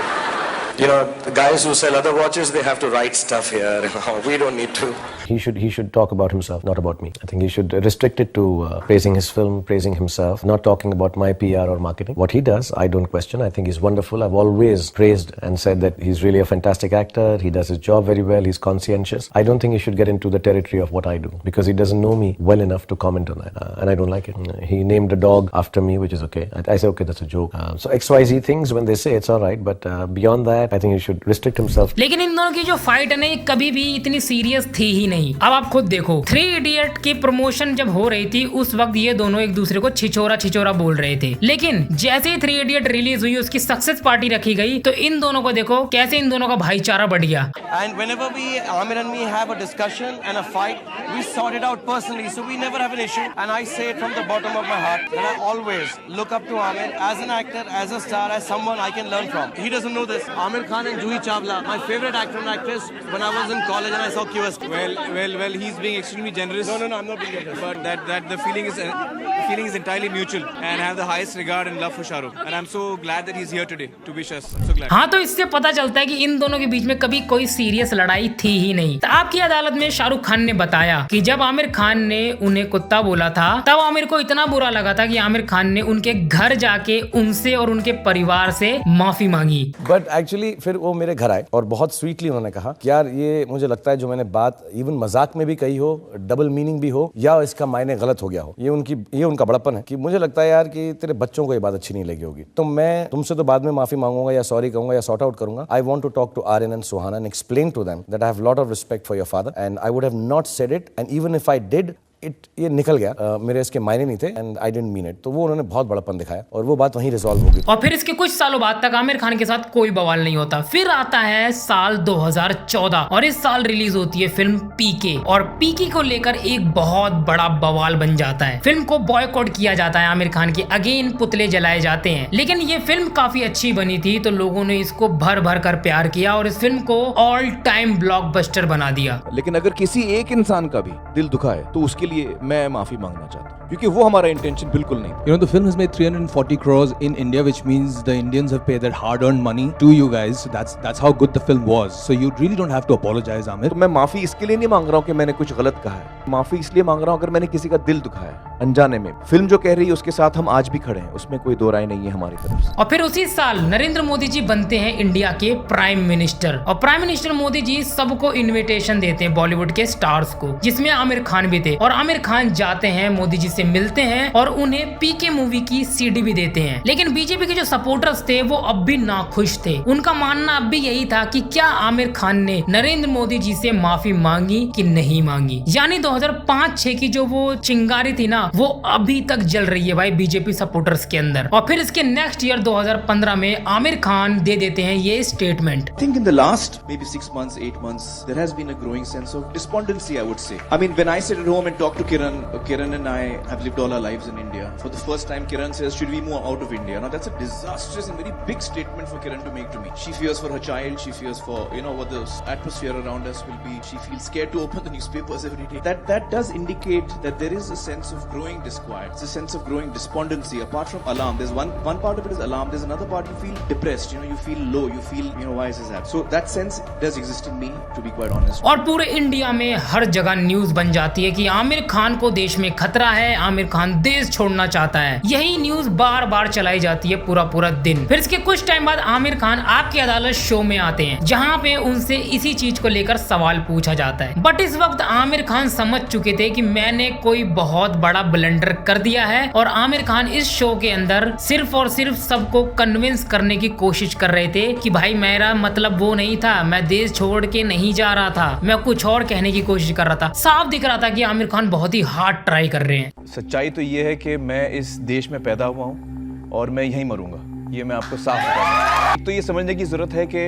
You know, the guys who sell other watches, they have to write stuff here. We don't need to. He should talk about himself, not about me. I think he should restrict it to praising his film, praising himself, not talking about my PR or marketing. What he does, I don't question. I think he's wonderful. I've always praised and said that he's really a fantastic actor. He does his job very well. He's conscientious. I don't think he should get into the territory of what I do because he doesn't know me well enough to comment on that, and I don't like it. He named a dog after me, which is okay. I say okay, that's a joke. So XYZ things when they say it's all right, but beyond that, I think he should restrict himself. लेकिन इन दोनों की जो fight है ना, ये कभी भी इतनी सीरियस थी ही नहीं। अब आप खुद देखो, 3 इडियट की प्रमोशन जब हो रही थी उस वक्त ये दोनों एक दूसरे को छिछोरा बोल रहे थे, लेकिन जैसे ही 3 इडियट रिलीज हुई, उसकी सक्सेस पार्टी रखी गई, तो इन दोनों को देखो कैसे इन दोनों का भाईचारा बढ़ गया। And whenever Amir and me have a discussion and a fight, we sort it out personally, so we never have an issue. And I say it from the bottom of my heart that I always look up to Amir as an actor, as a star, as someone I can learn from. He doesn't know this. Amir Khan and Juhi Chawla, my favorite actor and actress when I was in college and I saw QS. Well, he's being extremely generous. No, I'm not being generous. But that the feeling is entirely mutual, and I have the highest regard and love for Shah Rukh. And I'm so glad that he's here today to wish us. I'm so glad. हाँ, तो इससे पता चलता है कि इन दोनों के बीच में कभी कोई सीरियस लड़ाई थी ही नहीं। तो आपकी अदालत में शाहरुख खान ने बताया कि जब आमिर खान ने उन्हें कुत्ता बोला था, तब आमिर को इतना बुरा लगा था कि आमिर खान ने उनके घर जाके उनसे और उनके परिवार से माफी मांगी। बट एक्चुअली फिर वो मेरे घर आए और बहुत स्वीटली उन्होंने कहा कि यार ये मुझे लगता है जो मैंने बात इवन मजाक में भी कही हो, डबल मीनिंग भी हो या इसका मायने गलत हो गया हो, ये उनका बड़प्पन है कि मुझे लगता है यार कि तेरे बच्चों को ये बात अच्छी नहीं लगी होगी, तो मैं तुमसे तो बाद में माफी मांगूंगा या सॉरी कहूंगा या सॉर्ट आउट करूंगा। I want to talk to Aryan and Suhana and explain to them that I have lot of respect for your father and I would have not said it and even if I did ये निकल गया, मेरे इसके मायने नहीं थे and I didn't mean it. तो वो उन्होंने बहुत बड़ापन दिखाया और वो बात वहीं रिजॉल्व हो गई। और फिर इसके कुछ सालों बाद तक आमिर खान के साथ कोई बवाल नहीं होता। फिर आता है साल 2014 और इस साल रिलीज होती है फिल्म पीके और पीके को लेकर एक बहुत बड़ा बवाल बन जाता है। फिल्म को बॉयकॉट किया जाता है, आमिर खान के अगेन पुतले जलाए जाते हैं, लेकिन ये फिल्म काफी अच्छी बनी थी तो लोगों ने इसको भर भर कर प्यार किया और इस फिल्म को ऑल टाइम ब्लॉकबस्टर बना दिया। लेकिन अगर किसी एक इंसान का भी दिल दुखा है तो उसके लिए मैं माफी मांगना चाहता हूँ क्योंकि वो हमारा इंटेंशन बिल्कुल नहीं। You know, the film has made 340 crores in India, which means the Indians have paid their hard-earned money to you guys. That's how good the film was. So you really don't have to apologize, Amir. तो मैं माफी इसके लिए नहीं मांग रहा हूँ कि मैंने कुछ गलत कहा है, माफी इसलिए मांग रहा हूँ अगर मैंने किसी का दिल दुखाया अनजाने में। फिल्म जो कह रही है उसके साथ हम आज भी खड़े हैं, उसमें कोई दो राय नहीं है हमारी तरफ से। और फिर उसी साल नरेंद्र मोदी जी बनते हैं इंडिया के प्राइम मिनिस्टर और प्राइम मिनिस्टर मोदी जी सबको इन्विटेशन देते हैं बॉलीवुड के स्टार्स को, जिसमें आमिर खान भी थे। और आमिर खान जाते हैं, मोदी जी से मिलते हैं और उन्हें पीके मूवी की सीडी भी देते हैं। लेकिन बीजेपी के जो सपोर्टर्स थे वो अब भी नाखुश थे। उनका मानना अब भी यही था कि क्या आमिर खान ने नरेंद्र मोदी जी से माफी मांगी कि नहीं मांगी। यानी 2005-6 की जो वो चिंगारी थी ना, वो अभी तक जल रही है भाई बीजेपी सपोर्टर्स के अंदर। और फिर इसके नेक्स्ट ईयर 2015 में आमिर खान दे देते हैं ये statement. I think in the last maybe 6 months, 8 months, there has been a growing sense of despondency, I would say. I mean, when I sit at home and talk to Kiran and I have lived all our lives in India. For the first time, Kiran says, should we move out of India? Now, that's a disastrous and very big statement for Kiran to make to me. She fears for her child. She fears for, what the atmosphere around us will be. She feels scared to open the newspapers every day. That does indicate that there is a sense of growing disquiet. It's a sense of growing despondency. Apart from alarm, there's one part of it is alarm. There's another part you feel depressed. You feel low. You feel, why is this happening? So that sense does exist in me, to be quite honest. और पूरे India में हर जगह news बन जाती है कि आमिर खान को देश में खतरा है, आमिर खान देश छोड़ना चाहता है। यही न्यूज बार बार चलाई जाती है पूरा दिन। फिर इसके कुछ टाइम बाद आमिर खान आपकी अदालत शो में आते हैं, जहां पे उनसे इसी चीज को लेकर सवाल पूछा जाता है। बट इस वक्त आमिर खान समझ चुके थे कि मैंने कोई बहुत बड़ा ब्लंडर कर दिया है और आमिर खान इस शो के अंदर सिर्फ और सिर्फ सबको कन्विंस करने की कोशिश कर रहे थे कि भाई मेरा मतलब वो नहीं था, मैं देश छोड़ के नहीं जा रहा था, मैं कुछ और कहने की कोशिश कर रहा था। साफ दिख रहा था कि आमिर खान बहुत ही हार्ड ट्राई कर रहे हैं। सच्चाई तो ये है कि मैं इस देश में पैदा हुआ हूँ और मैं यहीं मरूंगा, ये मैं आपको साफ बता दूं। तो ये समझने की जरूरत है कि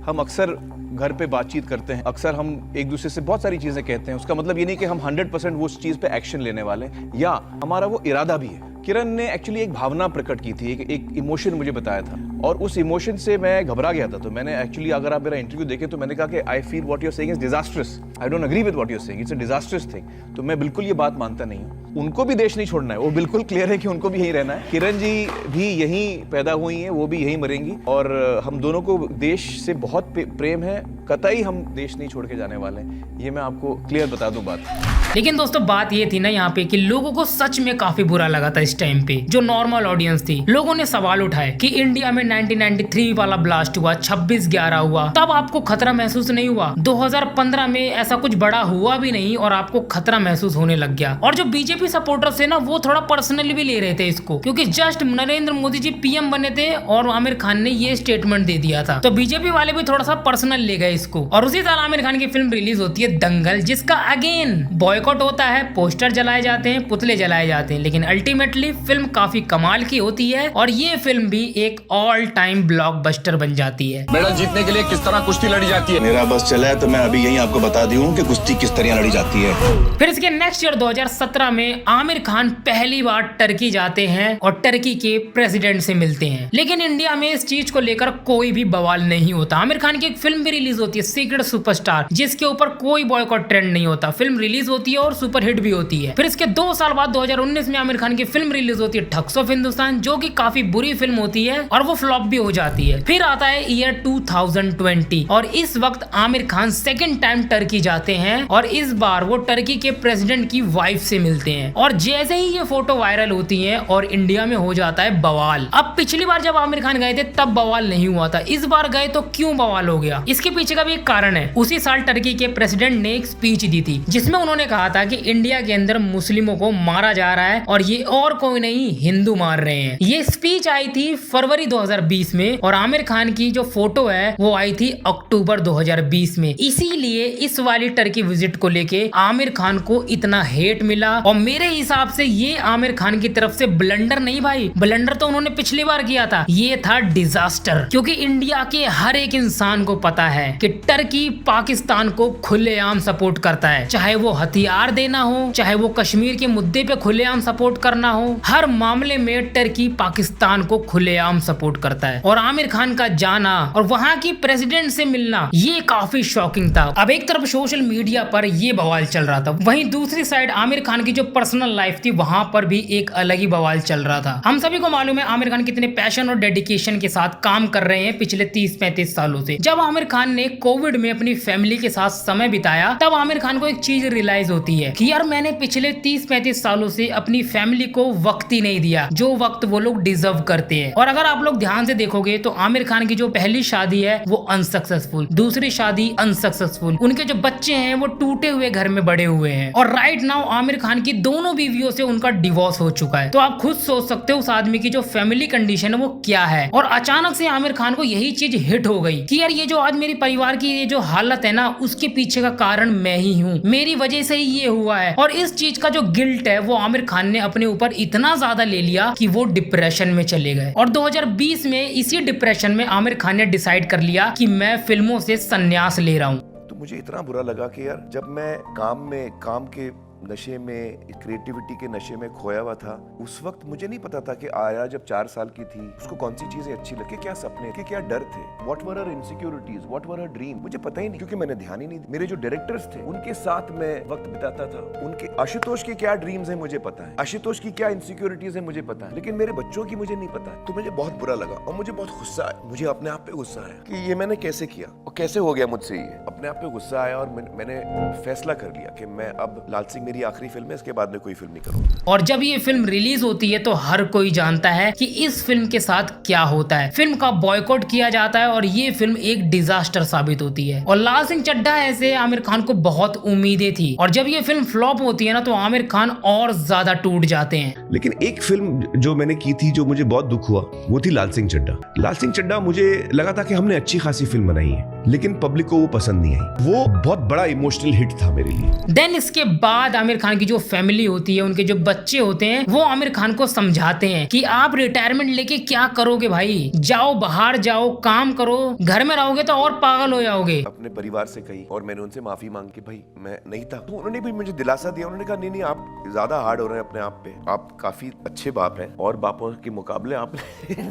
हम अक्सर घर पे बातचीत करते हैं, अक्सर हम एक दूसरे से बहुत सारी चीजें कहते हैं। उसका मतलब ये नहीं कि हम 100% वो उस चीज पे एक्शन लेने वाले हैं या हमारा वो इरादा भी है। किरण ने एक्चुअली एक भावना प्रकट की थी, एक इमोशन मुझे बताया था और उस इमोशन से मैं घबरा गया था। तो मैंने एक्चुअली, अगर आप मेरा इंटरव्यू देखें तो मैंने कहा कि I feel what you are saying is disastrous, I don't agree with what you are saying, it's a disastrous thing. तो मैं बिल्कुल ये बात मानता नहीं हूँ। उनको भी देश नहीं छोड़ना है, वो बिल्कुल क्लियर है कि उनको भी यहीं रहना है। किरण जी भी यहीं पैदा हुई हैं, वो भी यहीं मरेंगी और हम दोनों को देश से बहुत प्रेम है, कतई हम देश नहीं छोड़ के जाने वाले हैं, ये मैं आपको क्लियर बता दूं बात। लेकिन दोस्तों बात ये थी ना यहाँ पे कि लोगों को सच में काफी बुरा लगा था इस टाइम पे। जो नॉर्मल ऑडियंस थी, लोगों ने सवाल उठाए कि इंडिया में 1993 वाला ब्लास्ट हुआ, 26/11 हुआ, तब आपको खतरा महसूस नहीं हुआ? 2015 में ऐसा कुछ बड़ा हुआ भी नहीं और आपको खतरा महसूस होने लग गया। और जो बीजेपी सपोर्टर्स थे ना, वो थोड़ा पर्सनली भी ले रहे थे इसको, क्योंकि जस्ट नरेंद्र मोदी जी पीएम बने थे और आमिर खान ने ये स्टेटमेंट दे दिया था। तो बीजेपी वाले भी थोड़ा सा पर्सनल ले गए इसको। और उसी साल आमिर खान की फिल्म रिलीज होती है दंगल, जिसका अगेन बॉयकॉट होता है, पोस्टर जलाए जाते हैं, पुतले जलाए जाते हैं, लेकिन अल्टीमेटली फिल्म काफी कमाल की होती है और ये फिल्म भी एक ऑल टाइम ब्लॉकबस्टर बन जाती है। मेडल जीतने के लिए किस तरह कुश्ती लड़ी जाती है? मेरा बस चला है तो मैं अभी यहीं आपको बता दूं कि कुश्ती किस तरह लड़ी जाती है। फिर इसके नेक्स्ट ईयर 2017 में आमिर खान पहली बार टर्की जाते हैं और टर्की के प्रेसिडेंट से मिलते हैं। लेकिन इंडिया में इस चीज को लेकर कोई भी बवाल नहीं होता। आमिर खान की एक फिल्म भी रिलीज होती है, सीक्रेट सुपरस्टार, जिसके ऊपर कोई बॉयकॉट ट्रेंड नहीं होता। फिल्म रिलीज होती है और सुपर हिट भी होती है। फिर इसके 2 साल बाद 2019 में आमिर खान की फिल्म रिलीज होती है ठग्स ऑफ हिंदुस्तान, जो कि काफी बुरी फिल्म होती है और वो फ्लॉप भी हो जाती है। फिर आता है ईयर 2020 और इस वक्त Aamir Khan second time Turkey जाते हैं और इस बार वो टर्की के प्रेसिडेंट की वाइफ से मिलते हैं। और जैसे ही ये फोटो वायरल होती है और इंडिया में हो जाता है बवाल। अब पिछली बार जब आमिर खान गए थे तब बवाल नहीं हुआ था, इस बार गए तो क्यों बवाल हो गया? इसके पीछे का भी एक कारण है। उसी साल टर्की के प्रेसिडेंट ने एक स्पीच दी थी जिसमें उन्होंने कहा था कि इंडिया के अंदर मुस्लिमों को मारा जा रहा है और ये और कोई नहीं, हिंदू मार रहे हैं। ये स्पीच आई थी फरवरी 2020 में और आमिर खान की जो फोटो है वो आई थी अक्टूबर 2020 में। इसीलिए इस वाली टर्की विजिट को लेके आमिर खान को इतना हेट मिला और मेरे हिसाब से ये आमिर खान की तरफ से ब्लंडर नहीं भाई, ब्लंडर तो उन्होंने पिछली बार किया था, ये था डिजास्टर। क्योंकि इंडिया के हर एक इंसान को पता है कि टर्की पाकिस्तान को खुलेआम सपोर्ट करता है, चाहे वो हथियार देना हो, चाहे वो कश्मीर के मुद्दे पे खुलेआम सपोर्ट करना हो, हर मामले में टर्की पाकिस्तान को खुलेआम सपोर्ट करता है। और आमिर खान का जाना और वहां की प्रेसिडेंट से मिलना ये काफी शॉकिंग था। अब एक तरफ सोशल मीडिया पर ये बवाल चल रहा था, वहीं दूसरी साइड आमिर खान की जो पर्सनल लाइफ थी वहां पर भी एक अलग ही बवाल चल रहा था। हम सभी को मालूम है आमिर खान कितने पैशन और डेडिकेशन के साथ काम कर रहे हैं पिछले 30-35 सालों से। जब आमिर खान ने कोविड में अपनी फैमिली के साथ समय बिताया, तब आमिर खान को एक चीज रियलाइज होती है कि यार मैंने पिछले 30-35 सालों से अपनी फैमिली को वक्त ही नहीं दिया जो वक्त वो लोग डिजर्व करते हैं। और अगर आप लोग ध्यान से देखोगे तो आमिर खान की जो पहली शादी है वो अनसक्सेसफुल, दूसरी शादी अनसक्सेसफुल, उनके जो बच्चे हैं वो टूटे हुए घर में बड़े हुए हैं, और राइट नाउ आमिर खान की दोनों बीवियों से उनका डिवोर्स हो चुका है। तो आप खुद सोच सकते हो उस आदमी की जो फैमिली कंडीशन है वो क्या है। और अचानक से आमिर खान को यही चीज हिट हो गई कि यार ये जो आज मेरी परिवार की ये जो हालत है ना, उसके पीछे का कारण मैं ही हूँ, मेरी वजह से ही ये हुआ है। और इस चीज का जो गिल्ट है वो आमिर खान ने अपने ऊपर इतना ज्यादा ले लिया कि वो डिप्रेशन में चले गए। और 2020 में इसी डिप्रेशन में आमिर खान ने डिसाइड कर लिया कि मैं फिल्मों से संन्यास ले रहा हूँ। तो मुझे इतना बुरा लगा कि यार जब मैं काम के नशे में, क्रिएटिविटी के नशे में खोया हुआ था, उस वक्त मुझे नहीं पता था कि आया जब 4 साल की थी उसको कौन सी चीजें अच्छी लगी, क्या सपने के, क्या डर थे, what were her insecurities, what were her dream, मुझे पता ही नहीं, क्योंकि मैंने ध्यान ही नहीं। मेरे जो डायरेक्टर्स थे उनके साथ मैं वक्त बिताता था, उनके आशुतोष के क्या ड्रीम्स है मुझे पता है, आशुतोष की क्या इनसिक्योरिटीज है मुझे पता है, लेकिन मेरे बच्चों की मुझे नहीं पता है। तो मुझे बहुत बुरा लगा और मुझे बहुत गुस्सा आया, मुझे अपने आप पे गुस्सा आया कि ये मैंने कैसे किया और कैसे हो गया मुझसे। ये अपने आप पे गुस्सा आया और मैंने फैसला कर लिया कि मैं अब लाल सिंह मेरी आखिरी फिल्म है, इसके बाद में कोई फिल्म नहीं करूंगा। और जब ये फिल्म रिलीज होती है तो हर कोई जानता है कि इस फिल्म के साथ क्या होता है। फिल्म का बॉयकॉट किया जाता है और ये फिल्म एक डिजास्टर साबित होती है। और लाल सिंह चड्ढा ऐसे आमिर खान को बहुत उम्मीदें थी, और जब ये फिल्म फ्लॉप होती है ना तो आमिर खान और ज्यादा टूट जाते हैं। लेकिन एक फिल्म जो मैंने की थी जो मुझे बहुत दुख हुआ वो थी लाल सिंह चड्ढा। लाल सिंह चड्ढा मुझे लगा था कि हमने अच्छी खासी फिल्म बनाई है, लेकिन पब्लिक को वो पसंद नहीं आई। वो बहुत बड़ा इमोशनल हिट था मेरे लिए। देन इसके बाद आमिर खान की जो फैमिली होती है, उनके जो बच्चे होते हैं, वो आमिर खान को समझाते हैं कि आप रिटायरमेंट लेके क्या करोगे भाई, जाओ बाहर जाओ, काम करो, घर में रहोगे तो और पागल हो जाओगे। अपने परिवार से कही और मैंने उनसे माफी मांग के भाई मैं नहीं था, तो उन्होंने भी मुझे दिलासा दिया। उन्होंने कहा नहीं आप ज्यादा हार्ड हो रहे हैं अपने आप पे, आप काफी अच्छे बाप हैं और बापों के मुकाबले आपने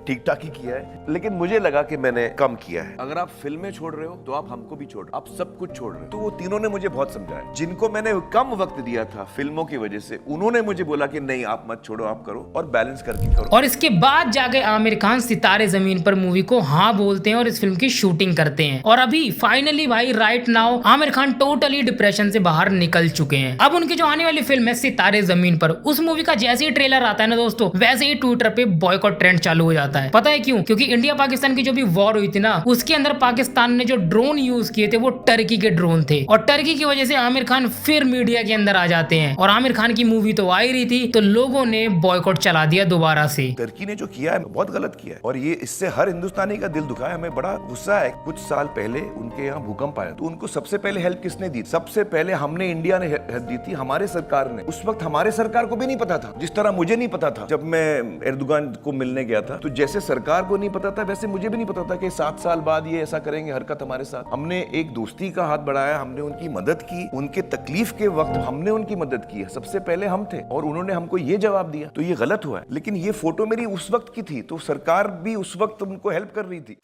ठीक ठाक ही किया है। लेकिन मुझे लगा कि मैंने कम किया है। अगर आप फिल्में छोड़ रहे हो तो आप हमको भी छोड़, आप सब कुछ छोड़ रहे हो। तो वो तीनों ने मुझे बहुत समझाया, जिनको मैंने कम वक्त दिया था फिल्मों की वजह से, उन्होंने मुझे बोला कि नहीं आप मत छोड़ो, आप करो और बैलेंस करके करो। और इसके बाद जाके आमिर खान सितारे जमीन पर मूवी को हाँ बोलते हैं और इस फिल्म की शूटिंग करते हैं। और अभी फाइनली भाई right now Aamir Khan totally depression से बाहर निकल चुके हैं। अब उनकी जो आने वाली फिल्म है सितारे जमीन पर, उस मूवी का जैसे ही ट्रेलर आता है ना दोस्तों, वैसे ही ट्विटर पे बॉयकॉट ट्रेंड चालू हो जाता है। पता है क्यों? क्योंकि इंडिया पाकिस्तान की जो भी वॉर हुई थी ना, उसके अंदर पाकिस्तान ने जो ड्रोन यूज किए थे वो टर्की के ड्रोन थे, और टर्की की वजह से आमिर खान फिर मीडिया के अंदर आ जाते हैं। और आमिर खान की मूवी तो आ ही रही थी, तो लोगों ने बॉयकॉट चला दिया दोबारा से। टर्की ने जो किया है बहुत गलत किया है और ये इससे हर हिंदुस्तानी का दिल दुखा है। हमें बड़ा गुस्सा है। कुछ साल पहले उनके यहाँ भूकंप आया तो उनको सबसे पहले हेल्प किसने दी? सबसे पहले हमने, इंडिया ने हेल्प दी थी, हमारे सरकार ने। उस वक्त हमारे सरकार को भी नहीं पता था, जिस तरह मुझे नहीं पता था जब मैं एर्दोगान को मिलने गया था। तो जैसे सरकार को नहीं पता था वैसे मुझे भी नहीं पता था कि 7 साल बाद ये ऐसा करेंगे हरकत हमारे साथ। हमने एक दोस्ती का हाथ बढ़ाया, हमने उनकी मदद की, उनके तकलीफ के वक्त हमने उनकी मदद की है। सबसे पहले हम थे और उन्होंने हमको ये जवाब दिया, तो ये गलत हुआ है। लेकिन ये फोटो मेरी उस वक्त की थी, तो सरकार भी उस वक्त उनको हेल्प कर रही थी।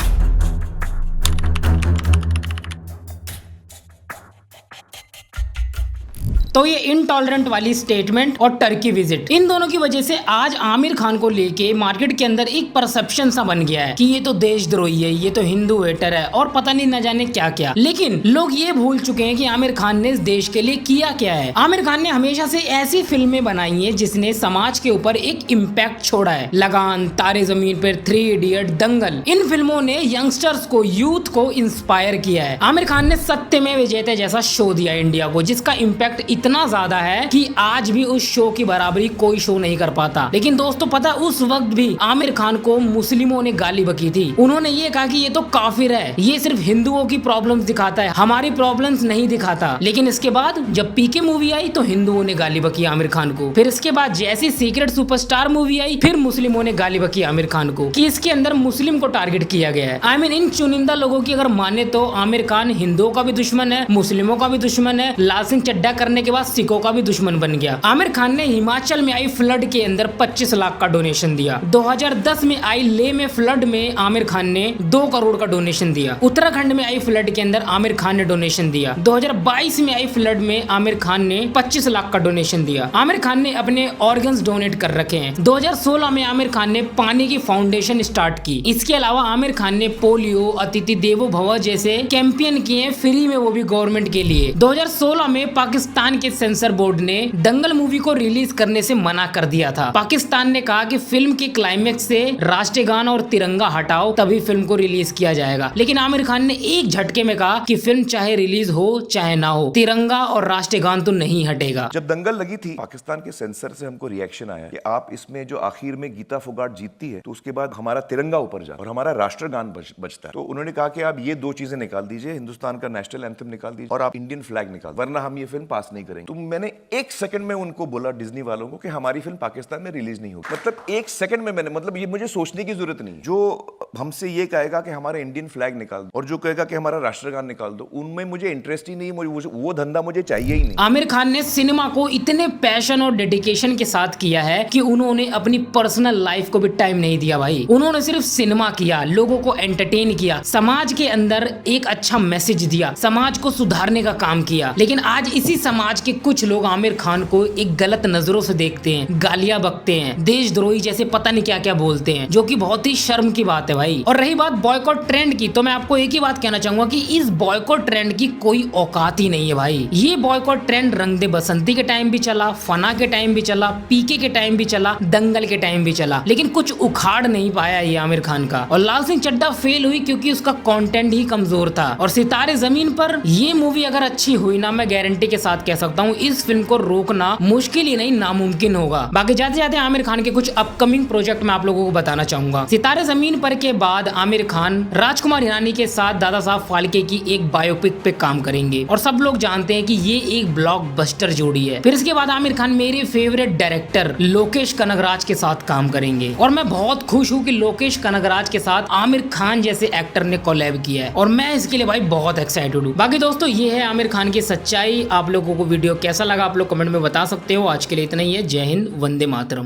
तो ये इनटॉलरेंट वाली स्टेटमेंट और टर्की विजिट, इन दोनों की वजह से आज आमिर खान को लेके मार्केट के अंदर एक परसेप्शन सा बन गया है कि ये तो देशद्रोही है, ये तो हिंदू हेटर है और पता नहीं न जाने क्या क्या। लेकिन लोग ये भूल चुके हैं कि आमिर खान ने इस देश के लिए किया क्या है। आमिर खान ने हमेशा से ऐसी फिल्में बनाई है जिसने समाज के ऊपर एक इम्पैक्ट छोड़ा है। लगान, तारे जमीन पर, 3 इडियट, दंगल, इन फिल्मों ने यंगस्टर्स को, यूथ को इंस्पायर किया है। आमिर खान ने सत्यमेव जयते जैसा शो दिया इंडिया को, जिसका इम्पैक्ट इतना ज्यादा है कि आज भी उस शो की बराबरी कोई शो नहीं कर पाता। लेकिन दोस्तों पता, उस वक्त भी आमिर खान को मुस्लिमों ने गाली बकी थी। उन्होंने ये कहा कि ये तो काफिर है, ये सिर्फ हिंदुओं की प्रॉब्लम्स दिखाता है, हमारी प्रॉब्लम्स नहीं दिखाता। लेकिन इसके बाद जब पीके मूवी आई तो हिंदुओं ने गाली बकी आमिर खान को। फिर इसके बाद जैसी सीक्रेट सुपरस्टार मूवी आई, फिर मुस्लिमों ने गाली बकी आमिर खान को कि इसके अंदर मुस्लिम को टारगेट किया गया है। आई मीन इन चुनिंदा लोगों की अगर माने तो आमिर खान हिंदुओं का भी दुश्मन है, मुस्लिमों का भी दुश्मन है। लाल सिंह चड्ढा करने के के बाद सिखों का भी दुश्मन बन गया। आमिर खान ने हिमाचल में आई फ्लड के अंदर 25 लाख का डोनेशन दिया। 2010 में आई लेह में फ्लड में आमिर खान ने 2 करोड़ का डोनेशन दिया। उत्तराखंड में आई फ्लड के अंदर आमिर खान ने डोनेशन दिया। 2022 में आई फ्लड में आमिर खान ने 25 लाख का डोनेशन दिया। आमिर खान ने अपने ऑर्गन्स डोनेट कर रखे हैं। 2016 में आमिर खान ने पानी की फाउंडेशन स्टार्ट की। इसके अलावा आमिर खान ने पोलियो, अतिथि देवो भव जैसे कैंपेन किए फ्री में, वो भी गवर्नमेंट के लिए। 2016 में पाकिस्तान के सेंसर बोर्ड ने दंगल मूवी को रिलीज करने से मना कर दिया था। पाकिस्तान ने कहा कि फिल्म के क्लाइमेक्स से राष्ट्रीय गान और तिरंगा हटाओ तभी फिल्म को रिलीज किया जाएगा। लेकिन आमिर खान ने एक झटके में कहा कि फिल्म चाहे रिलीज हो चाहे ना हो, तिरंगा और राष्ट्रीय गान तो नहीं हटेगा। जब दंगल लगी थी, पाकिस्तान के सेंसर से हमको रिएक्शन आया कि आप इसमें जो आखिर में गीता फोगाट जीतती है तो उसके बाद हमारा तिरंगा ऊपर जाता है और हमारा राष्ट्रगान बचता है। तो उन्होंने कहा कि आप ये 2 चीजें निकाल दीजिए, हिंदुस्तान का नेशनल एंथम निकाल दीजिए और आप इंडियन फ्लैग निकाल, वरना हम ये फिल्म पास नहीं करेंगे। तो मैंने 1 सेकंड में उनको बोला, डिज्नी वालों को, कि हमारी फिल्म पाकिस्तान में रिलीज नहीं होगी। मतलब 1 सेकंड में मैंने, मतलब ये मुझे सोचने की जरूरत नहीं। जो हमसे ये कहेगा कि हमारा इंडियन फ्लैग निकाल दो और जो कहेगा कि हमारा राष्ट्रगान निकाल दो, उनमें मुझे इंटरेस्ट ही नहीं, वो धंधा मुझे चाहिए ही नहीं। आमिर खान ने सिनेमा को इतने पैशन और डेडिकेशन के साथ किया है कि उन्होंने अपनी पर्सनल लाइफ को भी टाइम नहीं दिया भाई। उन्होंने सिर्फ सिनेमा किया, लोगों को एंटरटेन किया, समाज के अंदर एक अच्छा मैसेज दिया, समाज को सुधारने का काम किया। लेकिन आज इसी समाज के कुछ लोग आमिर खान को एक गलत नजरों से देखते हैं, गालियां बकते हैं, देशद्रोही जैसे पता नहीं क्या क्या बोलते हैं, जो कि बहुत ही शर्म की बात है भाई। और रही बात बॉयकॉट ट्रेंड की, तो मैं आपको एक ही बात कहना चाहूंगा कि इस बॉयकॉट ट्रेंड की कोई औकात ही नहीं है भाई। ये बॉयकॉट ट्रेंड रंग दे बसंती के टाइम भी चला, फना के टाइम भी चला, पीके के टाइम भी चला, दंगल के टाइम भी चला, लेकिन कुछ उखाड़ नहीं पाया ये आमिर खान का। और लाल सिंह चड्ढा फेल हुई क्योंकि उसका कंटेंट ही कमजोर था। और सितारे जमीन पर ये मूवी अगर अच्छी हुई ना, मैं गारंटी के साथ कह सकता हूँ इस फिल्म को रोकना मुश्किल ही नहीं नामुमकिन होगा। बाकी जाते जाते आमिर खान के कुछ अपकमिंग प्रोजेक्ट मैं आप लोगों को बताना चाहूंगा। सितारे जमीन पर के बाद आमिर खान राजकुमार हिरानी के साथ दादा साहब फाल्के की एक बायोपिक पे काम करेंगे और सब लोग जानते हैं कि ये एक ब्लॉकबस्टर जोड़ी है। फिर इसके बाद आमिर खान मेरे फेवरेट डायरेक्टर लोकेश कनगराज के साथ काम करेंगे और मैं बहुत खुश हूँ कि लोकेश कनगराज के साथ आमिर खान जैसे एक्टर ने कोलैब किया है और मैं इसके लिए भाई बहुत एक्साइटेड हूँ। बाकी दोस्तों ये है आमिर खान की सच्चाई। आप लोगों को वीडियो कैसा लगा आप लोग कमेंट में बता सकते हो। आज के लिए इतना ही है। जय हिंद, वंदे मातरम।